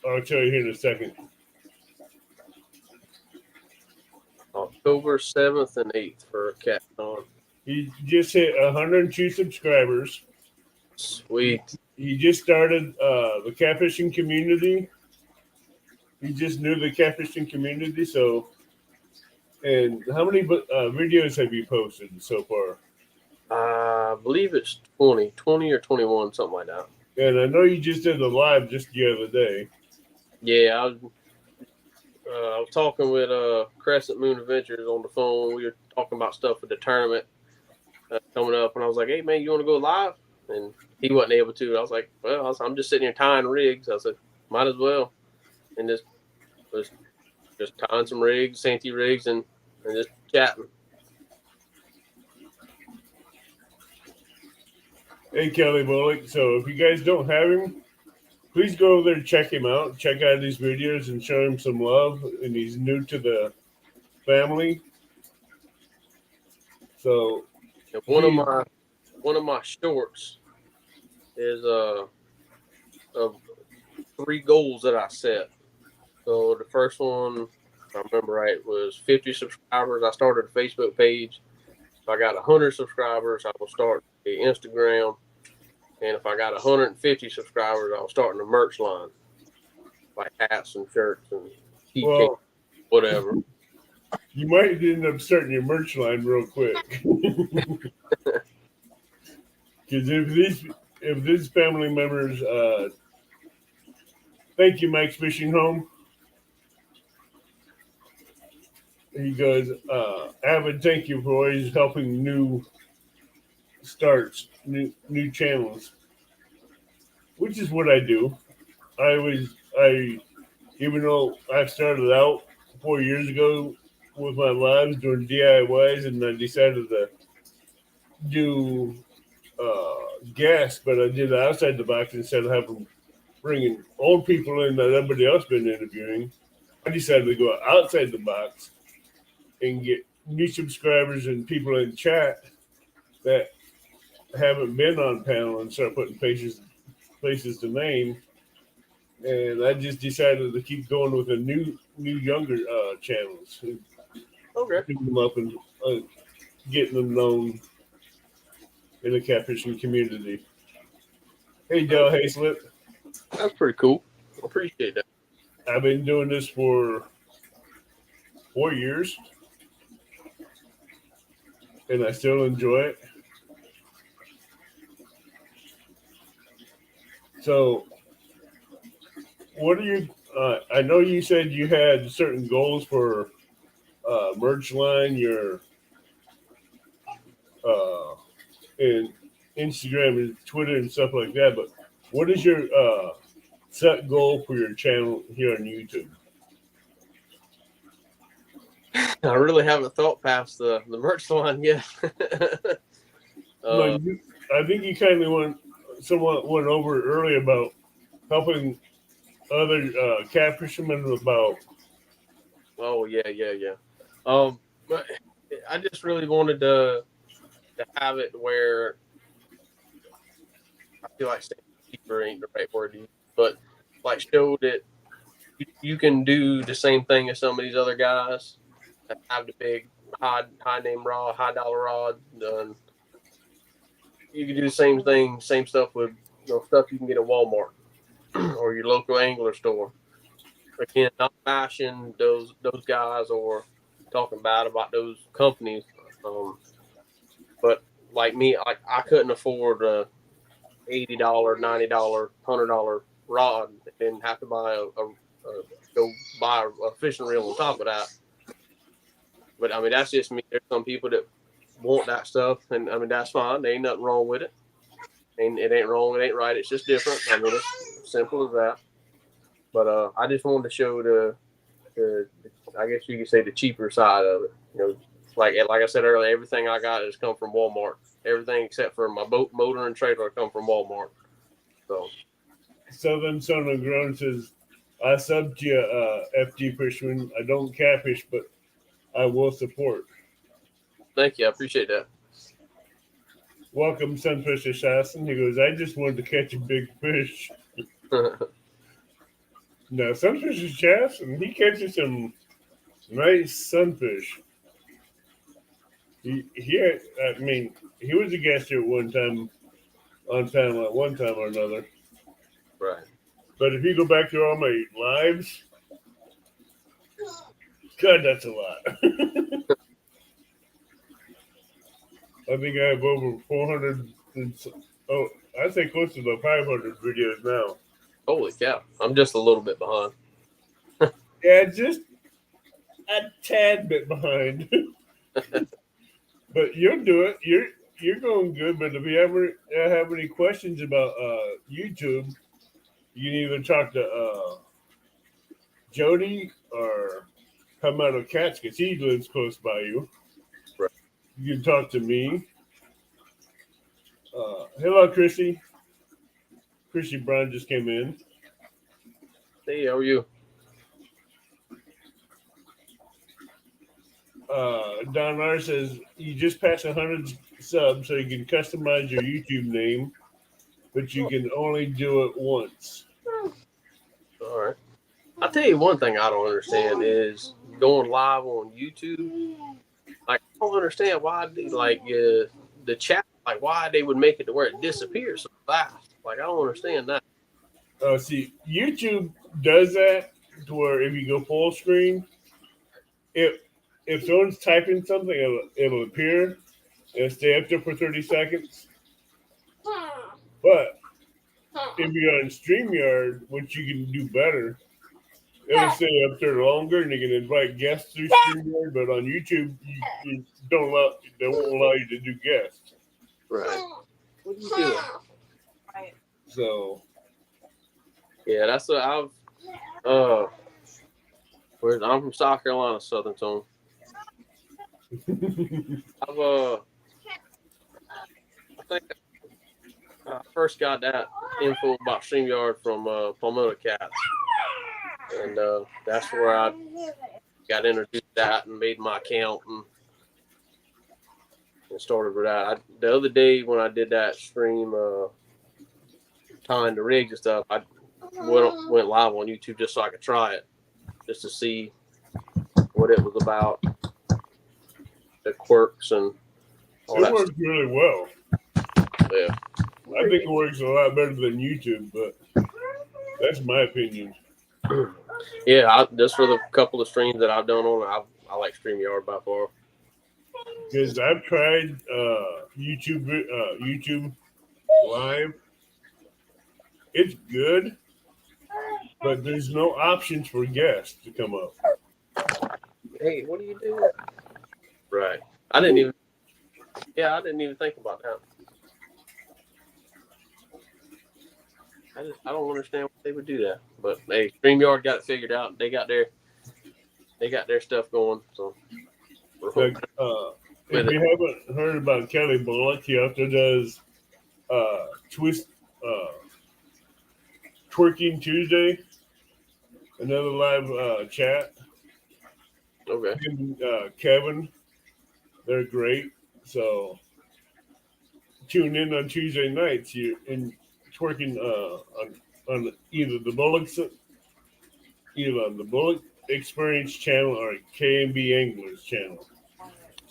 I'll tell you here in a second. October 7th and 8th for CatCon. He just hit 102 subscribers. Sweet. He just started the catfishing community. He just knew the catfishing community. So, and how many videos have you posted so far? I believe it's 20 or 21, something like that. And I know you just did the live just the other day. Yeah, I was talking with Crescent Moon Adventures on the phone. We were talking about stuff for the tournament coming up, and I was like, "Hey man, you want to go live?" And he wasn't able to. I was like, "Well, I'm just sitting here tying rigs." I said, "Might as well," and just tying some rigs, Santee rigs, and just chatting. Hey, Kelly Bullock. So if you guys don't have him, please go over there and check him out. Check out his videos and show him some love. And he's new to the family. So one of my shorts is of 3 goals that I set. So the first one, if I remember right, was 50 subscribers. I started a Facebook page. If I got 100 subscribers, I will start the Instagram. And if I got 150 subscribers, I'll start in the merch line, like hats and shirts and keychains, whatever. You might end up starting your merch line real quick. Because if these family members, thank you, Mike's Fishing Home. He goes, Avid, thank you for always helping new starts, new channels, which is what I do. Even though I started out 4 years ago with my lives doing DIYs, and I decided to do guests, but I did it outside the box instead of bringing old people in that everybody else been interviewing. I decided to go outside the box and get new subscribers and people in chat that haven't been on panel and start putting places to name. And I just decided to keep going with the new younger channels, and Okay. picking them up and getting them known in the catfishing community. Hey, Del Hayslip, That's pretty cool. Appreciate that. I've been doing this for 4 years, and I still enjoy it. So, what are you? I know you said you had certain goals for merch line, your uh, and Instagram and Twitter and stuff like that. But what is your set goal for your channel here on YouTube? I really haven't thought past the merch line yet. No, I think you kind of somewhat went over it earlier about helping other catfishermen about. Oh yeah. But I just really wanted to have it where I feel like saying cheaper ain't the right word to use, but like show that you can do the same thing as some of these other guys that have the big high name rod, high dollar rod. You can do the same thing, same stuff with stuff you can get at Walmart or your local angler store. Again, not bashing those guys or talking bad about those companies. But like me, I couldn't afford a $80, $90, $100 rod and have to buy go buy a fishing reel on top of that. But I mean, that's just me. There's some people that want that stuff, and I mean that's fine. There ain't nothing wrong with it. And it ain't wrong. It ain't right. It's just different. I mean, it's simple as that. But I just wanted to show the I guess you could say the cheaper side of it. Like I said earlier, everything I got has come from Walmart. Everything except for my boat motor and trailer come from Walmart. So Southern Son of Grown says, I sub to you, FdFisherman. I don't catfish, but I will support. thank you. I appreciate that. Welcome, Sunfish Assassin. He goes, I just wanted to catch a big fish. Now, Sunfish Assassin, he catches some nice sunfish. I mean, he was a guest here one time on panel at one time or another. Right. But if you go back to all my lives, God, that's a lot. I think I have over 400. I say close to the 500 videos now. Holy cow! I'm just a little bit behind. Yeah, just a tad bit behind. But you'll do it. You're going good. But if you ever have any questions about YouTube, you can either talk to Jody or come out of Cats because he lives close by you. Right. You can talk to me. Hello, Chrissy. Chrissy Brown just came in. Hey, how are you? Don R says you just passed 100 subs, so you can customize your YouTube name, but you can only do it once. All right. I'll tell you one thing I don't understand is going live on YouTube. Like, I don't understand why the chat, like why they would make it to where it disappears so fast. Like, I don't understand that. See, YouTube does that to where if you go full screen, if someone's typing something, it'll appear and stay up there for 30 seconds. But if you're on StreamYard, which you can do better, it'll stay up there longer, and you can invite guests through StreamYard. But on YouTube, they won't allow you to do guests. Right. What are you doing? So Yeah, that's what I'm from South Carolina, Southern Tone. I think I first got that info about StreamYard from Palmetto Cats, and that's where I got introduced to that and made my account, and and started with that. The other day when I did that stream, tying the rigs and stuff, I went live on YouTube just so I could try it, just to see what it was about, the quirks and all that It works stuff. really well. Yeah. I think it works a lot better than YouTube, but that's my opinion. Yeah, just for the couple of streams that I've done on it, I like StreamYard by far. Because I've tried YouTube Live. It's good, but there's no options for guests to come up. Hey, what are you doing? Right. I didn't even think about that. I don't understand why they would do that. But hey, StreamYard got it figured out. They got their stuff going. So we're hoping If you haven't heard about Kelly Bullock, he also does Twerking Tuesday, another live chat. Okay. And Kevin, they're great. So tune in on Tuesday nights. You in Twerking on either on the Bullock Experience channel or KMB Anglers channel.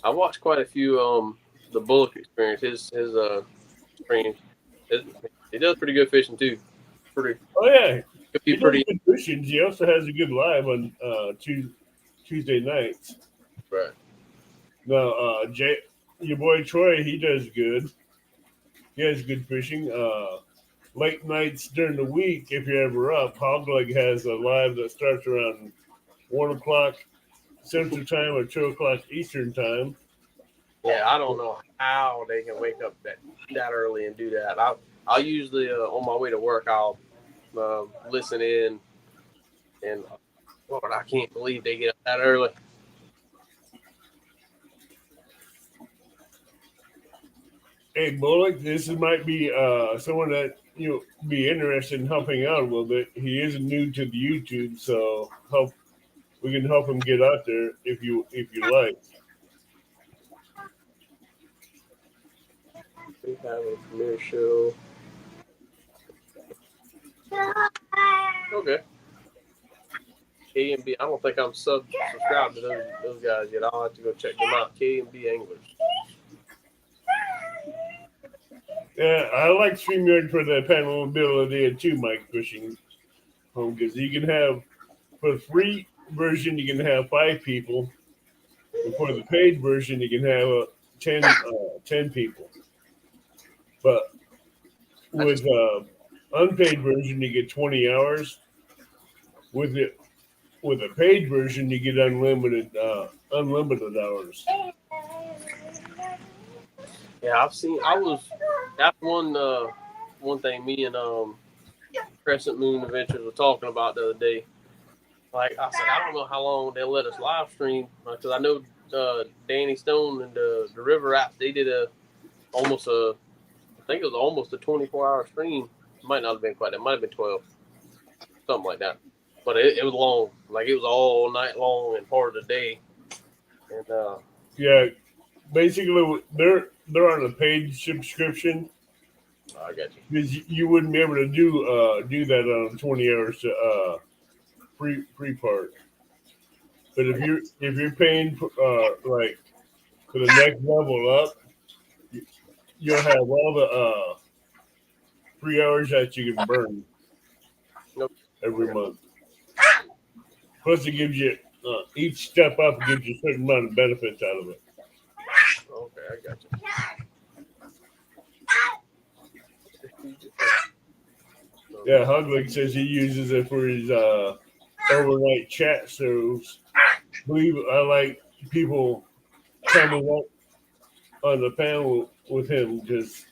I watched quite a few the Bullock Experience. His streams. He does pretty good fishing too. Oh yeah, He he does good fishing. He also has a good live on Tuesday nights. Right. Now, your boy Troy, he does good. He has good fishing. Late nights during the week, if you're ever up, Hogleg has a live that starts around 1 o'clock Central Time or 2 o'clock Eastern Time. Yeah, I don't know how they can wake up that early and do that. I'll usually on my way to work, I'll listen in, and Lord, I can't believe they get up that early. Hey Bullock, this might be someone that be interested in helping out a little bit. He is new to the YouTube, so we can help him get out there if you like. We have a premiere show. Okay. K&B. I don't think I'm subscribed to those guys yet. I'll have to go check them out. K&B Anglers. Yeah, I like StreamYard for the panel ability and too, Mike Fishing Home, because you can have, for the free version, you can have 5 people. And for the paid version, you can have 10 people. But with unpaid version, you get 20 hours. With a paid version, you get unlimited hours. Yeah, that's one thing me and Crescent Moon Adventures were talking about the other day. Like I said, I don't know how long they'll let us live stream, because I know Danny Stone and the River Rats, they did I think it was almost a 24-hour stream. It might not have been quite that. It might have been 12, something like that. But it was long. Like it was all night long and part of the day. And yeah, basically they're on a paid subscription. I got you. Because you wouldn't be able to do that on 20 hours free part. But if you're paying like for the next level up, you'll have all the 3 hours that you can burn every month. Plus, it gives you each step up gives you a certain amount of benefits out of it. Okay, I got you. Yeah, Huglig says he uses it for his overnight chat shows. I like people coming up on the panel with him, because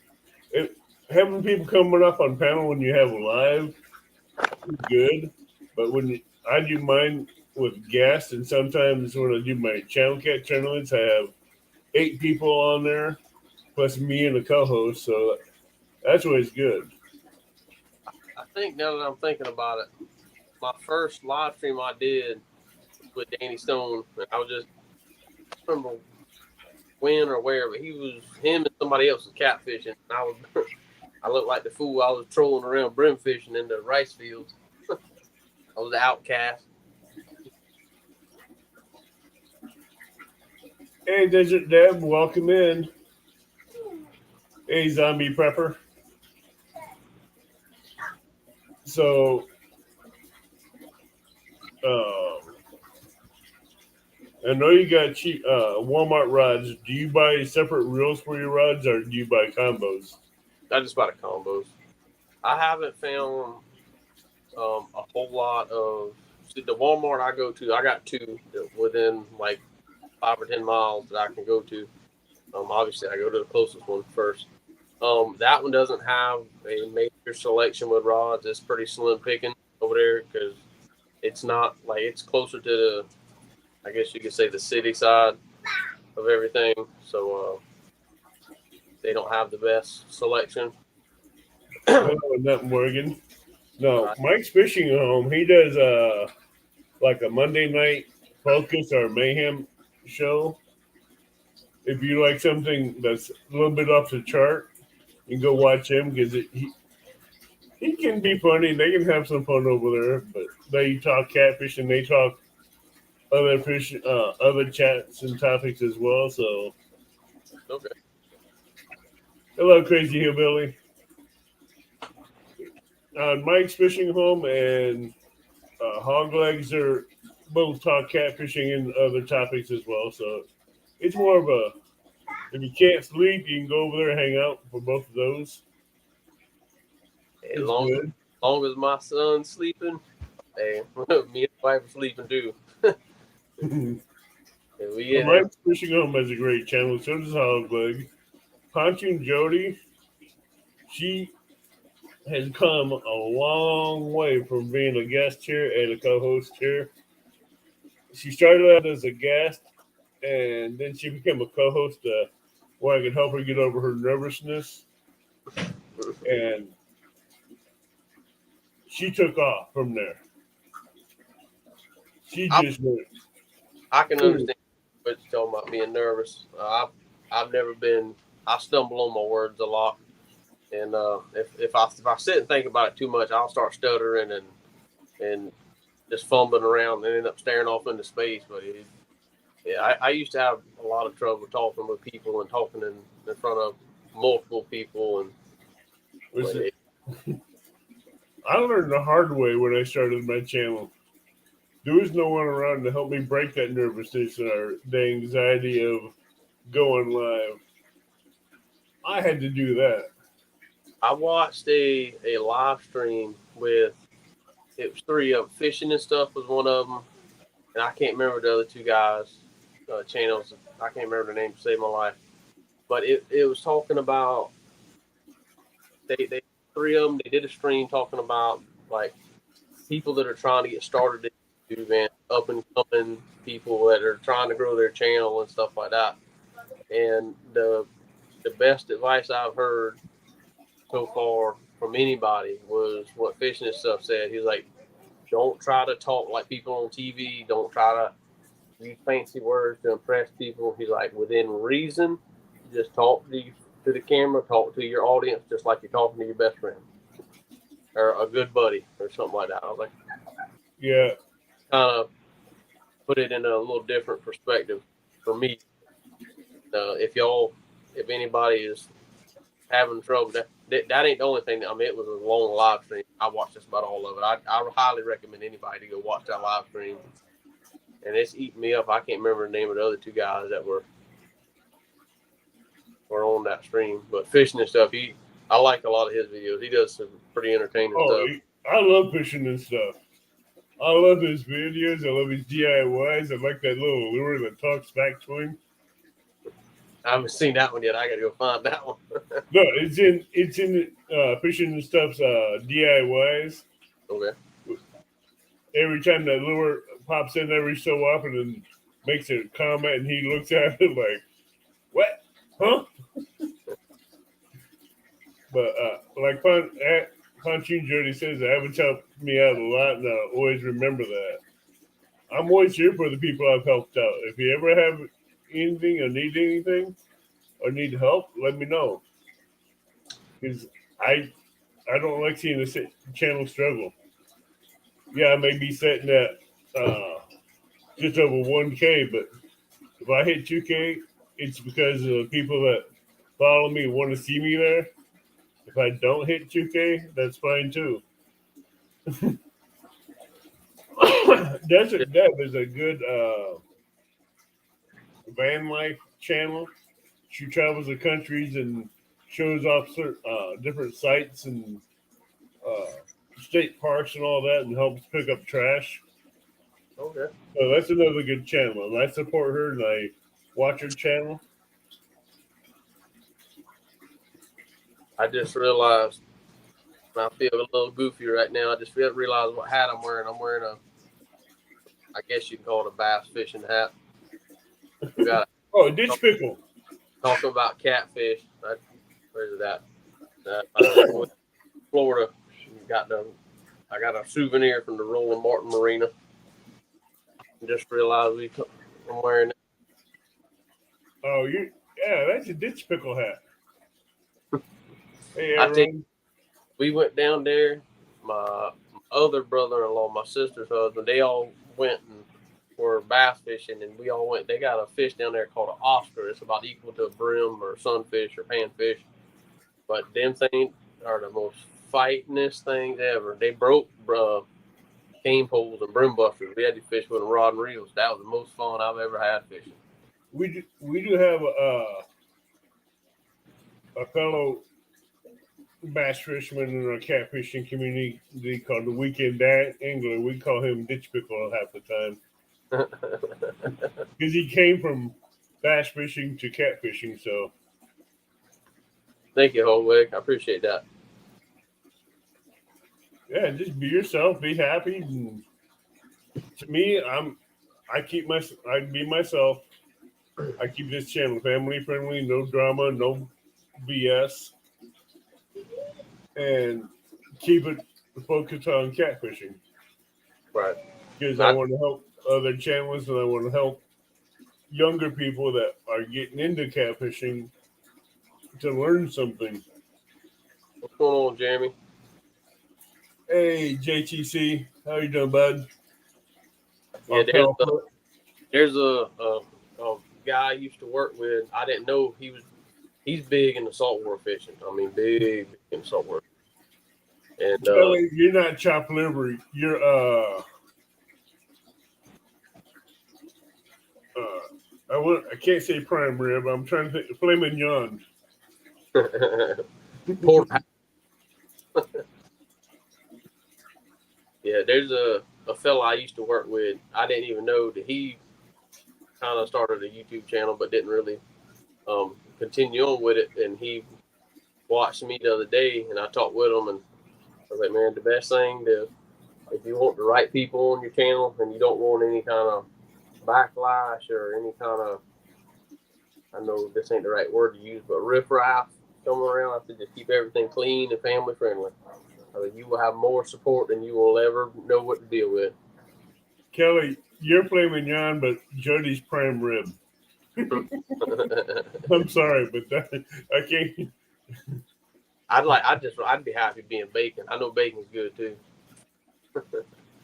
having people coming up on panel when you have a live is good, but when I do mine with guests, and sometimes when I do my channel cat tournaments, I have 8 people on there plus me and a co-host, so that's always good. I think now that I'm thinking about it, my first live stream I did with Danny Stone, and I remember when or where, but him and somebody else was catfishing. And I looked like the fool. I was trolling around brim fishing in the rice fields. I was the outcast. Hey, Desert Deb, welcome in. Hey, Zombie Prepper. So, I know you got cheap Walmart rods. Do you buy separate reels for your rods, or do you buy combos? I just bought a combos. I haven't found a whole lot of. See, the Walmart I go to, I got two within like 5 or 10 miles that I can go to. Obviously, I go to the closest one first. That one doesn't have a major selection with rods. It's pretty slim picking over there because it's not like it's closer to the, I guess you could say, the city side of everything. So they don't have the best selection. No, not Morgan. No, Mike's Fishing Home. He does like a Monday night focus or mayhem show. If you like something that's a little bit off the chart, you can go watch him because he can be funny. They can have some fun over there, but they talk catfish and they talk other fish, other chats and topics as well. So, Okay. hello, Crazy Hillbilly. Mike's Fishing Home and Hog Legs are both talk catfishing and other topics as well. So, it's more of a, if you can't sleep, you can go over there and hang out for both of those. As long as my son's sleeping, hey, me and the wife are sleeping too. Mike's Fishing Home has a great channel. So does Hog Leg. Pontoon Jody, she has come a long way from being a guest here and a co-host here. She started out as a guest, and then she became a co-host where I could help her get over her nervousness. And she took off from there. She just went. I can understand what you're talking about being nervous. I've never been. I stumble on my words a lot, and if I sit and think about it too much, I'll start stuttering and just fumbling around and end up staring off into space. But I used to have a lot of trouble talking with people and talking in front of multiple people. And I learned the hard way when I started my channel. There was no one around to help me break that nervousness or the anxiety of going live. I had to do that. I watched a live stream with, it was 3 of them. Fishing and Stuff was one of them, and I can't remember the other 2 guys' channels. I can't remember the name to save my life. But it was talking about, they 3 of them, they did a stream talking about like people that are trying to get started in YouTube and up and coming people that are trying to grow their channel and stuff like that. And the best advice I've heard so far from anybody was what Fishing and Stuff said. He's like, don't try to talk like people on TV. Don't try to use fancy words to impress people. He's like, within reason, just talk to the camera, talk to your audience just like you're talking to your best friend or a good buddy or something like that. I was like, yeah, kind of put it in a little different perspective for me. If anybody is having trouble, that ain't the only thing. I mean, it was a long live stream. I watched just about all of it. I highly recommend anybody to go watch that live stream. And it's eating me up. I can't remember the name of the other 2 guys that were on that stream. But Fishing and Stuff, I like a lot of his videos. He does some pretty entertaining stuff. I love Fishing and Stuff. I love his videos. I love his DIYs. I like that little lure that talks back to him. I haven't seen that one yet. I got to go find that one. No, it's in Fishing and Stuff's DIYs. Okay. Every time that lure pops in every so often and makes a comment, and he looks at it like, "What? Huh?" But like Pontoon Jody says, that haven't helped me out a lot, and I always remember that. I'm always here for the people I've helped out. If you ever have anything or need anything or need help, let me know. Because I don't like seeing the channel struggle. Yeah, I may be setting at just over 1K, but if I hit 2K, it's because of the people that follow me want to see me there. If I don't hit 2K, that's fine too. Desert Dev is a good van life channel. She travels the countries and shows off different sites and uh, state parks and all that, and helps pick up trash. Okay. So that's another good channel, and I support her and I watch her channel. I just realized I feel a little goofy right now. I just realized what hat I'm wearing. I'm wearing I guess you can call it a bass fishing hat. We got Oh, ditch pickle. talking about catfish. Where's that? Florida. I got a souvenir from the Roland Martin Marina. Just realized I'm wearing it. Oh, that's a ditch pickle hat. Hey, I think everyone. we went down there. My other brother-in-law, my sister's husband, they all went and were bass fishing, and we all went. They got a fish down there called an Oscar. It's about equal to a brim or sunfish or panfish. But them things are the most fightingest things ever. They broke cane poles and brim busters. We had to fish with a rod and reels. That was the most fun I've ever had fishing. We do have a fellow bass fisherman in our catfishing community called the Weekend Angler. We call him Ditch Pickle half the time because he came from bass fishing to catfishing. So Thank you, Holweg. I appreciate that. yeah, just be yourself, be happy. And to me, I'd be myself. I keep this channel family friendly, no drama, no BS, and keep it focused on catfishing. Right. Because I want to help other channels and I want to help younger people that are getting into catfishing to learn something. What's going on, Jeremy? Hey, JTC, how you doing, bud? Yeah, there's a guy I used to work with. I didn't know he's big into saltwater fishing. I mean, big in saltwater. And Kelly, you're not chopped liver. You're I can't say prime rib. I'm trying to think. Filet mignon. Yeah, there's a fella I used to work with. I didn't even know that he kind of started a YouTube channel, but didn't really continue on with it. And he watched me the other day, and I talked with him, and I was like, man, the best thing if you want the right people on your channel and you don't want any kind of backlash or any kind of, I know this ain't the right word to use, but riffraff coming around, I said just keep everything clean and family friendly. I mean, you will have more support than you will ever know what to deal with. Kelly, you're filet mignon, but Jody's prime rib. I'm sorry, but I can't. I'd be happy being bacon. I know bacon's good too.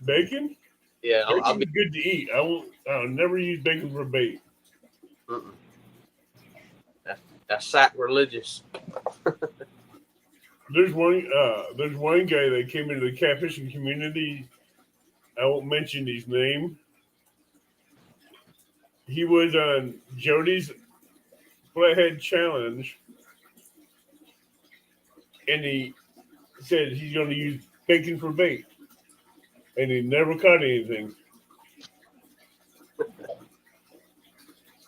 Bacon? Yeah, Bacon's good to eat. I'll never use bacon for bait. That's sacrilegious. There's one guy that came into the catfishing community. I won't mention his name. He was on Jody's Flathead Challenge, and he said he's going to use bacon for bait, and he never caught anything.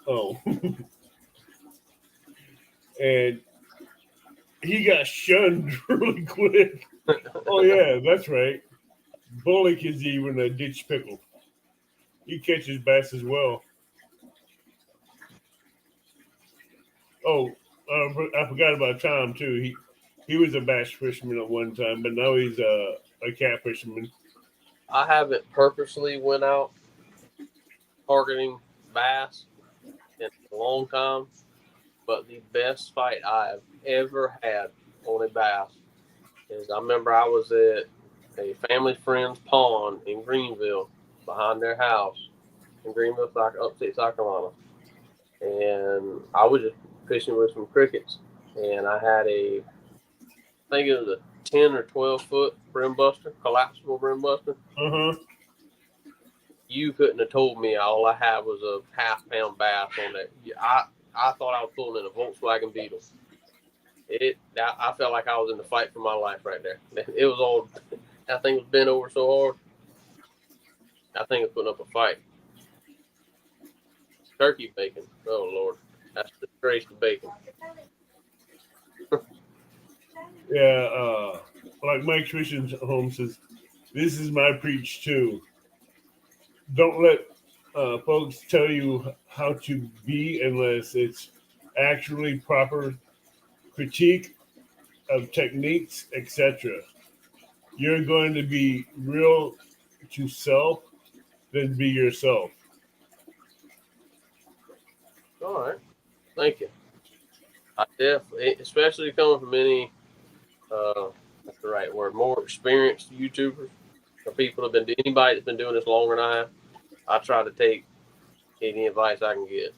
Oh, and he got shunned really quick. Oh yeah, that's right. Bullock is even a ditch pickle. He catches bass as well. Oh, I forgot about Tom too. He was a bass fisherman at one time, but now he's a cat fisherman. I haven't purposely went out targeting bass in a long time. But the best fight I've ever had on a bass is I remember I was at a family friend's pond in Greenville behind their house in Greenville, upstate South Carolina. And I was just fishing with some crickets. And I had I think it was a 10 or 12 foot brim buster, collapsible brim buster. Uh-huh. You couldn't have told me all I had was a half-pound bass on that. I thought I was pulling in a Volkswagen Beetle. I felt like I was in the fight for my life right there. It was all, that thing was bent over so hard. I think it's putting up a fight. Turkey bacon. Oh, Lord. That's the disgrace to bacon. Yeah, like Mike Fishing Home says, this is my preach too. Don't let folks tell you how to be unless it's actually proper critique of techniques, etc. You're going to be real to self, then be yourself. All right. Thank you. I definitely, especially coming from that's the right word, more experienced YouTubers or people have been, anybody that's been doing this longer than I have, I try to take any advice I can get.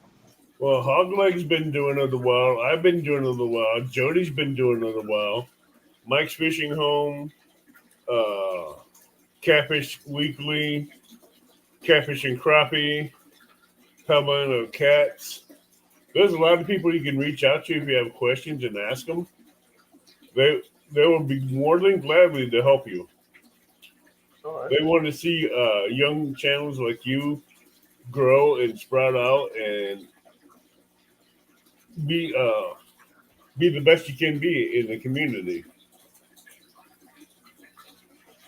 Well, Hogleg's been doing it a while. I've been doing it a while. Jody's been doing it a while. Mike's Fishing Home, uh, Catfish Weekly, Catfish and Crappie, Pebble of Cats. There's a lot of people you can reach out to if you have questions and ask them. They will be more than gladly to help you. All right. They want to see young channels like you grow and sprout out and be be the best you can be in the community.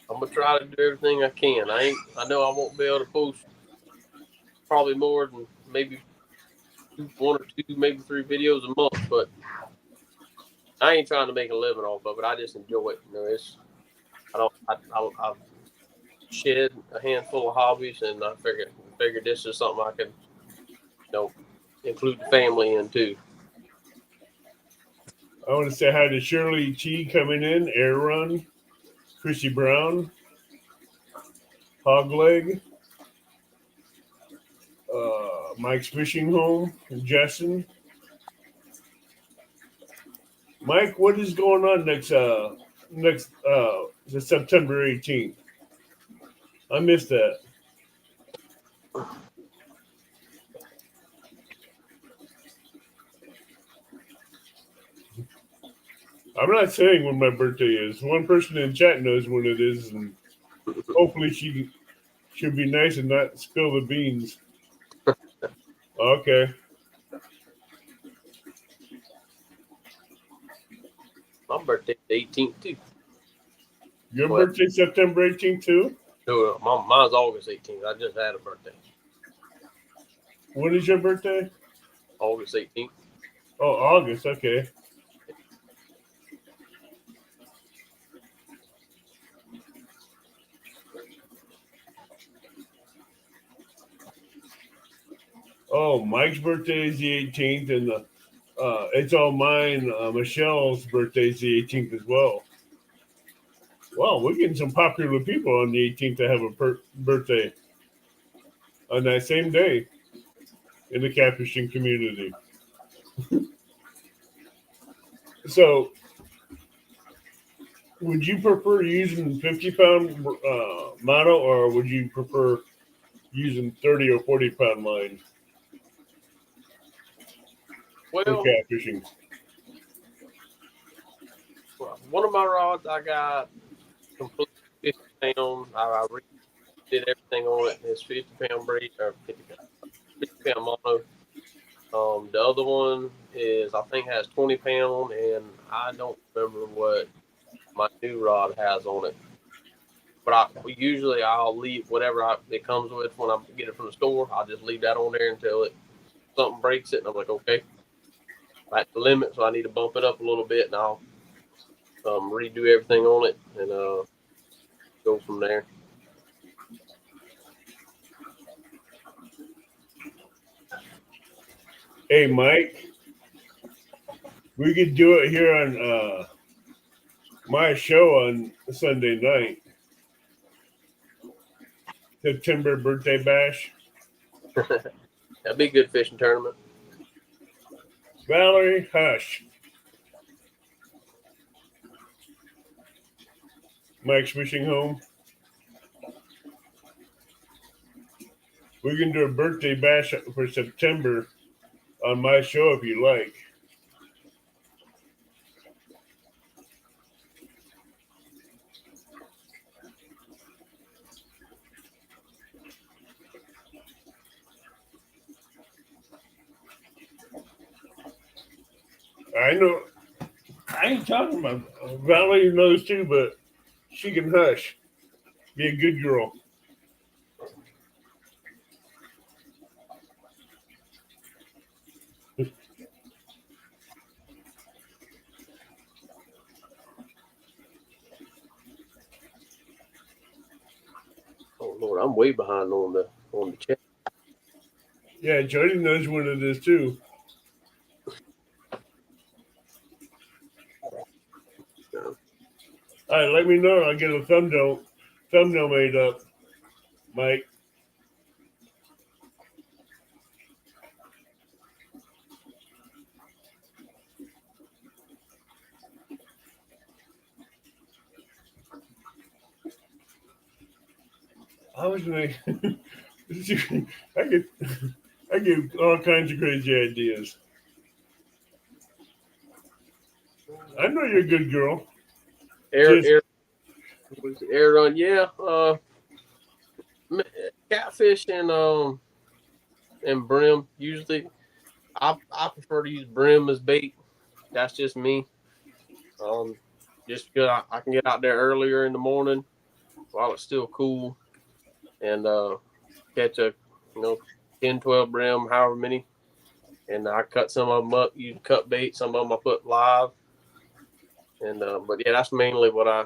I'm gonna try to do everything I can. I know I won't be able to post probably more than maybe one or two, maybe three videos a month, but I ain't trying to make a living off of it. I just enjoy it. You know, I've shed a handful of hobbies, and I figured this is something I can, include the family in too. I want to say hi to Shirley T coming in, Air Run, Chrissy Brown, Hogleg, Mike's Fishing Home, Justin. Mike, what is going on next September 18th? I missed that. I'm not saying when my birthday is. One person in chat knows when it is, and hopefully she'll be nice and not spill the beans. Okay. My birthday's the 18th too. Your birthday September 18th too? No, mine's August 18th. I just had a birthday. When is your birthday? August 18th. Oh, August. Okay. Oh, Mike's birthday is the 18th, and it's all mine. Michelle's birthday is the 18th as well. Wow, we're getting some popular people on the 18th to have a birthday on that same day in the catfishing community. So, would you prefer using 50-pound mono, or would you prefer using 30 or 40-pound line for Well, catfishing? one of my rods I got completely 50 pound. I did everything on it. It's 50-pound braid or 50-pound mono. The other one is I think has 20 pound, and I don't remember what my new rod has on it. But I'll leave whatever it comes with when I get it from the store. I'll just leave that on there until something breaks it, and I'm like, okay, that's the limit, so I need to bump it up a little bit, and I'll redo everything on it and go from there. Hey, Mike, we could do it here on my show on Sunday night, September birthday bash. That'd be a good fishing tournament. Valerie, hush. Mike's fishing home. We can do a birthday bash for September on my show if you like. I know. I ain't talking about Valerie knows too, but she can hush. Be a good girl. Oh Lord, I'm way behind on the chat. Yeah, Jody knows when it is too. All right, let me know. I'll get a thumbnail made up, Mike. I was gonna. I I get all kinds of crazy ideas. I know you're a good girl. Air, Just air, air run. Yeah. Catfish and brim. Usually, I prefer to use brim as bait. That's just me. Um, just because I can get out there earlier in the morning while it's still cool and catch a 10, 12 brim, however many. And I cut some of them up, use cut bait. Some of them I put live. And but yeah, that's mainly what I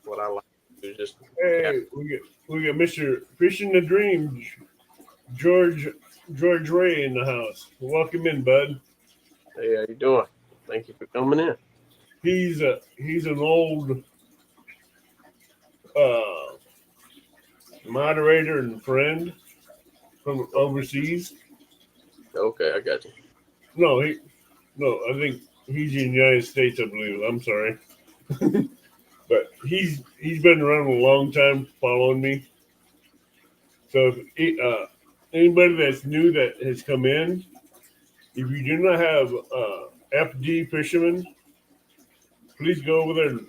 like to do. Just cat. hey, we get Mr. Fishing the Dream, George Ray in the house. Welcome in, bud. Hey, how you doing? Thank you for coming in. He's an old uh, moderator and friend from overseas. Okay, I got you. No, I think he's in the United States. I believe. I'm sorry, but he's been around a long time, following me. So if anybody that's new that has come in, if you do not have FdFisherman, please go over there and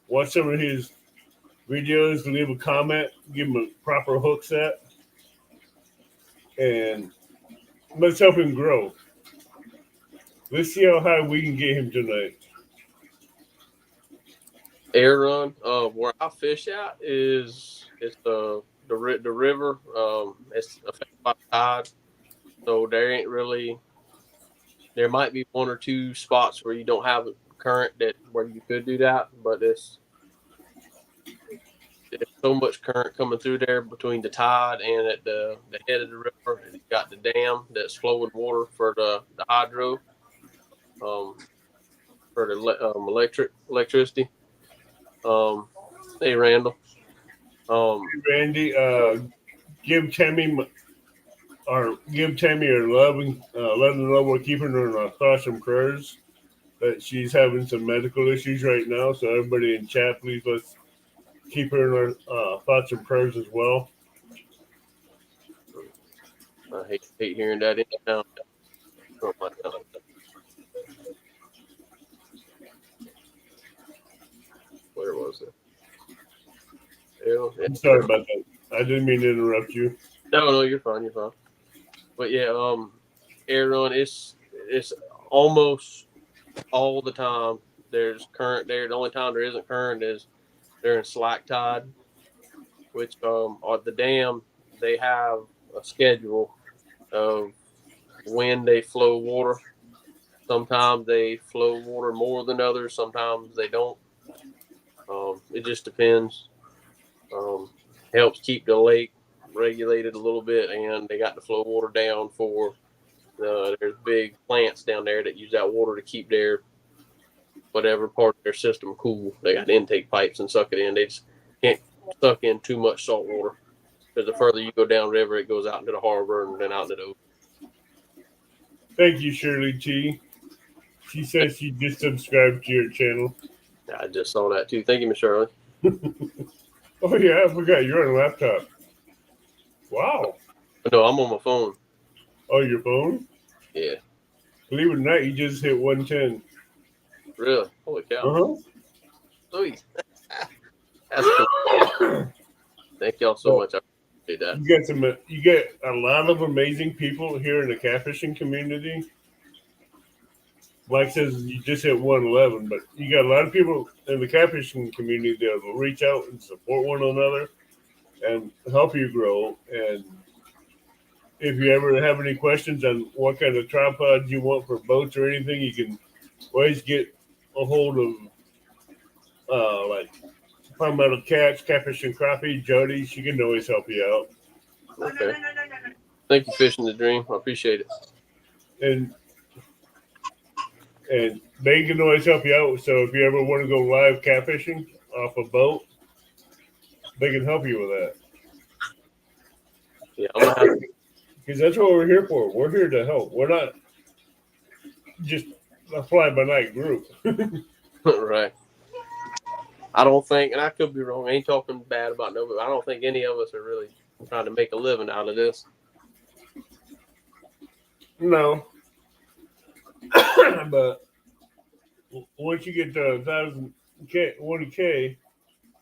watch some of his videos, leave a comment, give him a proper hook set, and let's help him grow. Let's see how high we can get him tonight. Air run. Where I fish at it's the river. It's affected by tide, so there ain't really. There might be one or two spots where you don't have a current that where you could do that, but there's so much current coming through there between the tide and at the head of the river. And you got the dam that's flowing water for the hydro, um, for the electricity. Um, hey Randall. Randy, give Tammy give Tammy her love and let her know we're keeping her in our thoughts and prayers. That she's having some medical issues right now. So everybody in chat, please let's keep her in our thoughts and prayers as well. I hate hearing that in town. Where was it? I'm sorry about that. I didn't mean to interrupt you. No, you're fine. You're fine. But yeah, air run. It's almost all the time. There's current there. The only time there isn't current is during slack tide, which at the dam they have a schedule of when they flow water. Sometimes they flow water more than others. Sometimes they don't. It just depends. Helps keep the lake regulated a little bit, and they got the flow water down for there's big plants down there that use that water to keep their whatever part of their system cool. They got intake pipes and suck it in. They just can't suck in too much salt water because the further you go downriver, it goes out into the harbor and then out into the ocean. Thank you, Shirley T. She says she just subscribed to your channel. I just saw that too. Thank you, Miss Shirley. Oh yeah, I forgot you're on a laptop. Wow. No, I'm on my phone. Oh, your phone? Yeah. Believe it or not, you just hit 110. Really? Holy cow. Uh-huh. Sweet. That's cool. Thank y'all so much. I appreciate that. You get a lot of amazing people here in the catfishing community. Mike says you just hit 111, but you got a lot of people in the catfishing community that will reach out and support one another and help you grow. And if you ever have any questions on what kind of tripod you want for boats or anything, you can always get a hold of like Palmetto Cats, Catfish and Crappie, Jody. She can always help you out. Okay. Thank you, Fishing the Dream. I appreciate it. And they can always help you out. So if you ever want to go live catfishing off a boat, they can help you with that. Yeah, I'm gonna have to. Because that's what we're here for. We're here to help. We're not just a fly-by-night group. Right. I don't think, and I could be wrong, I ain't talking bad about nobody. I don't think any of us are really trying to make a living out of this. No. But once you get to 1K,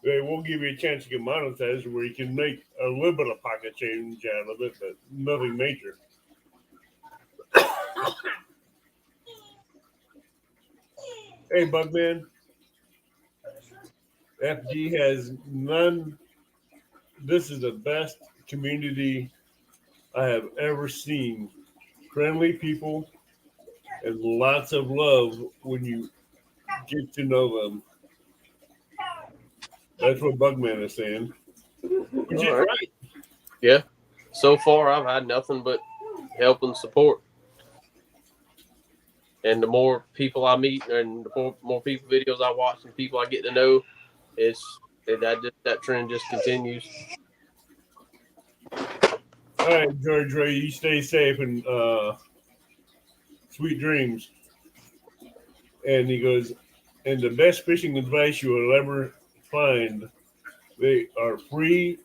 they will give you a chance to get monetized where you can make a little bit of pocket change out of it, but nothing major. Hey, Bugman. FG has none. This is the best community I have ever seen. Friendly people and lots of love when you get to know them. That's what Bugman is saying. Which is right. Yeah. So far, I've had nothing but help and support. And the more people I meet and the more people videos I watch and people I get to know, that trend just continues. All right, George Ray, you stay safe and sweet dreams. And he goes, and the best fishing advice you will ever find, they are free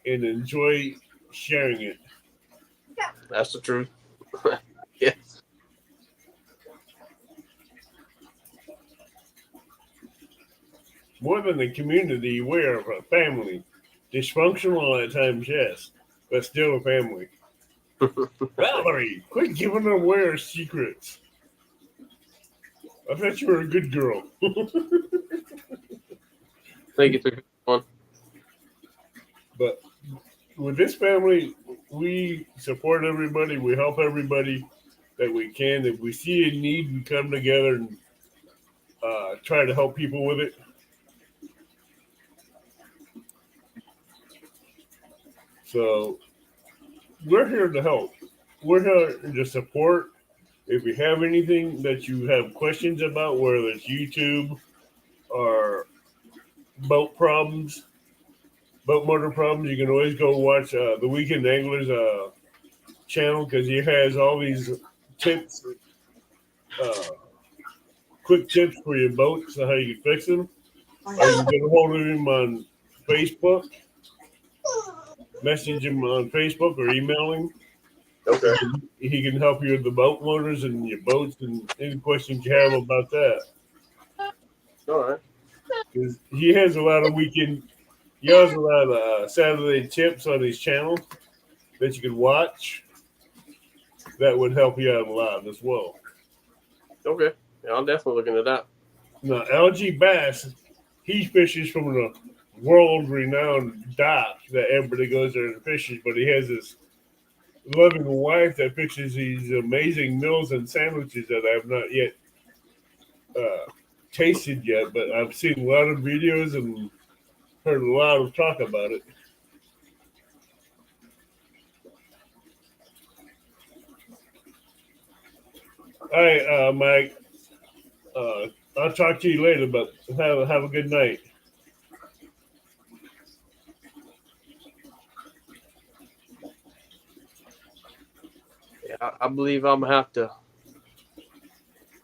and enjoy sharing it. That's the truth. Yes. More than a community, we are a family. Dysfunctional at times, yes, but still a family. Valerie, quit giving away our secrets. I thought you were a good girl. Thank you for one. But with this family, we support everybody. We help everybody that we can. If we see a need, we come together and try to help people with it. So we're here to help. We're here to support. If you have anything that you have questions about, whether it's YouTube or boat problems, boat motor problems, you can always go watch the Weekend Anglers channel because he has all these tips, quick tips for your boats on how you can fix them. Or you can get a hold of him on Facebook, message him on Facebook or email him. Okay. He can help you with the boat motors and your boats and any questions you have about that. All right. Because he has a lot of Saturday tips on his channel that you can watch. That would help you out a lot as well. Okay. Yeah, I'm definitely looking at that. Now, LG Bass, he fishes from the world-renowned dock that everybody goes there and fishes, but he has this loving wife that fishes these amazing meals and sandwiches that I have not yet tasted yet, but I've seen a lot of videos and heard a lot of talk about it. All right, Mike. I'll talk to you later, but have a good night. Yeah, I believe I'm gonna have to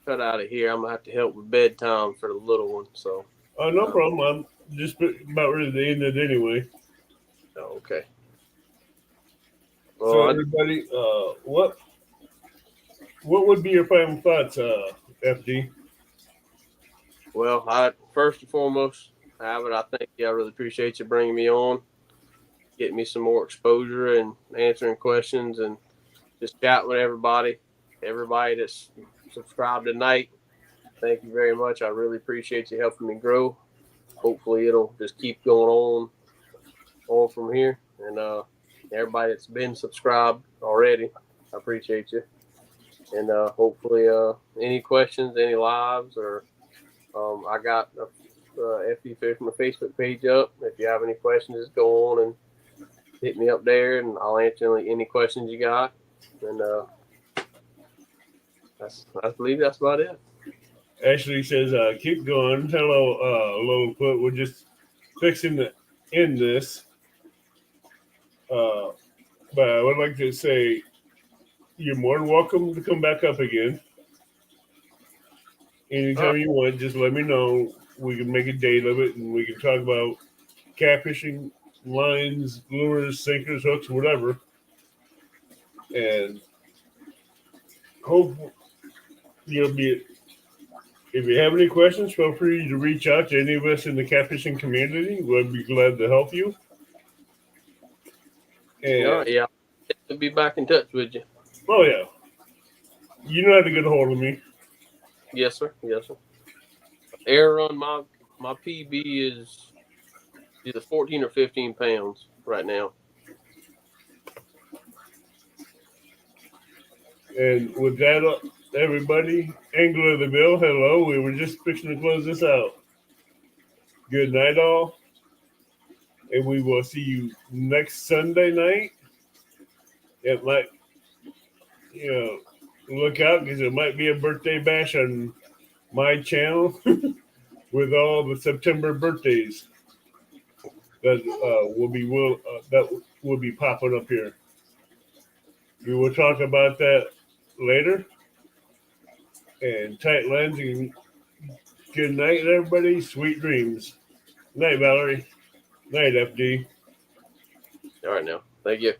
cut out of here. I'm gonna have to help with bedtime for the little one. So, Oh, no problem. I'm just about ready to end it anyway. okay. So, Well, everybody, what would be your final thoughts, FD? I first and foremost, Abbott, I thank you. I really appreciate you bringing me on, getting me some more exposure and answering questions and just chat with everybody. Everybody that's subscribed tonight, thank you very much. I really appreciate you helping me grow. Hopefully, it'll just keep going on from here. And everybody that's been subscribed already, I appreciate you. And hopefully, any questions, any lives, or I got a FdFisherman Facebook page up. If you have any questions, just go on and hit me up there, and I'll answer any questions you got. And I believe that's about it. Ashley says, keep going. Hello, Littlefoot. We're just fixing to end this. Uh, but I would like to say you're more than welcome to come back up again. Anytime you want, just let me know. We can make a date of it and we can talk about catfishing, lines, lures, sinkers, hooks, whatever. And hope you'll be. If you have any questions, feel free to reach out to any of us in the catfishing community. We'll be glad to help you. And Yeah, I'll be back in touch with you. oh yeah, you know how to get a hold of me. Yes, sir. Yes, sir. Air run, my PB is either 14 or 15 pounds right now. And with that, everybody, Angler of the Bill, hello. We were just fixing to close this out. Good night, all. And we will see you next Sunday night. It might, look out because it might be a birthday bash on my channel with all the September birthdays that will be popping up here. We will talk about that later. And tight lens and good night, everybody. Sweet dreams. Night, Valerie. Night, FD. All right, now. Thank you.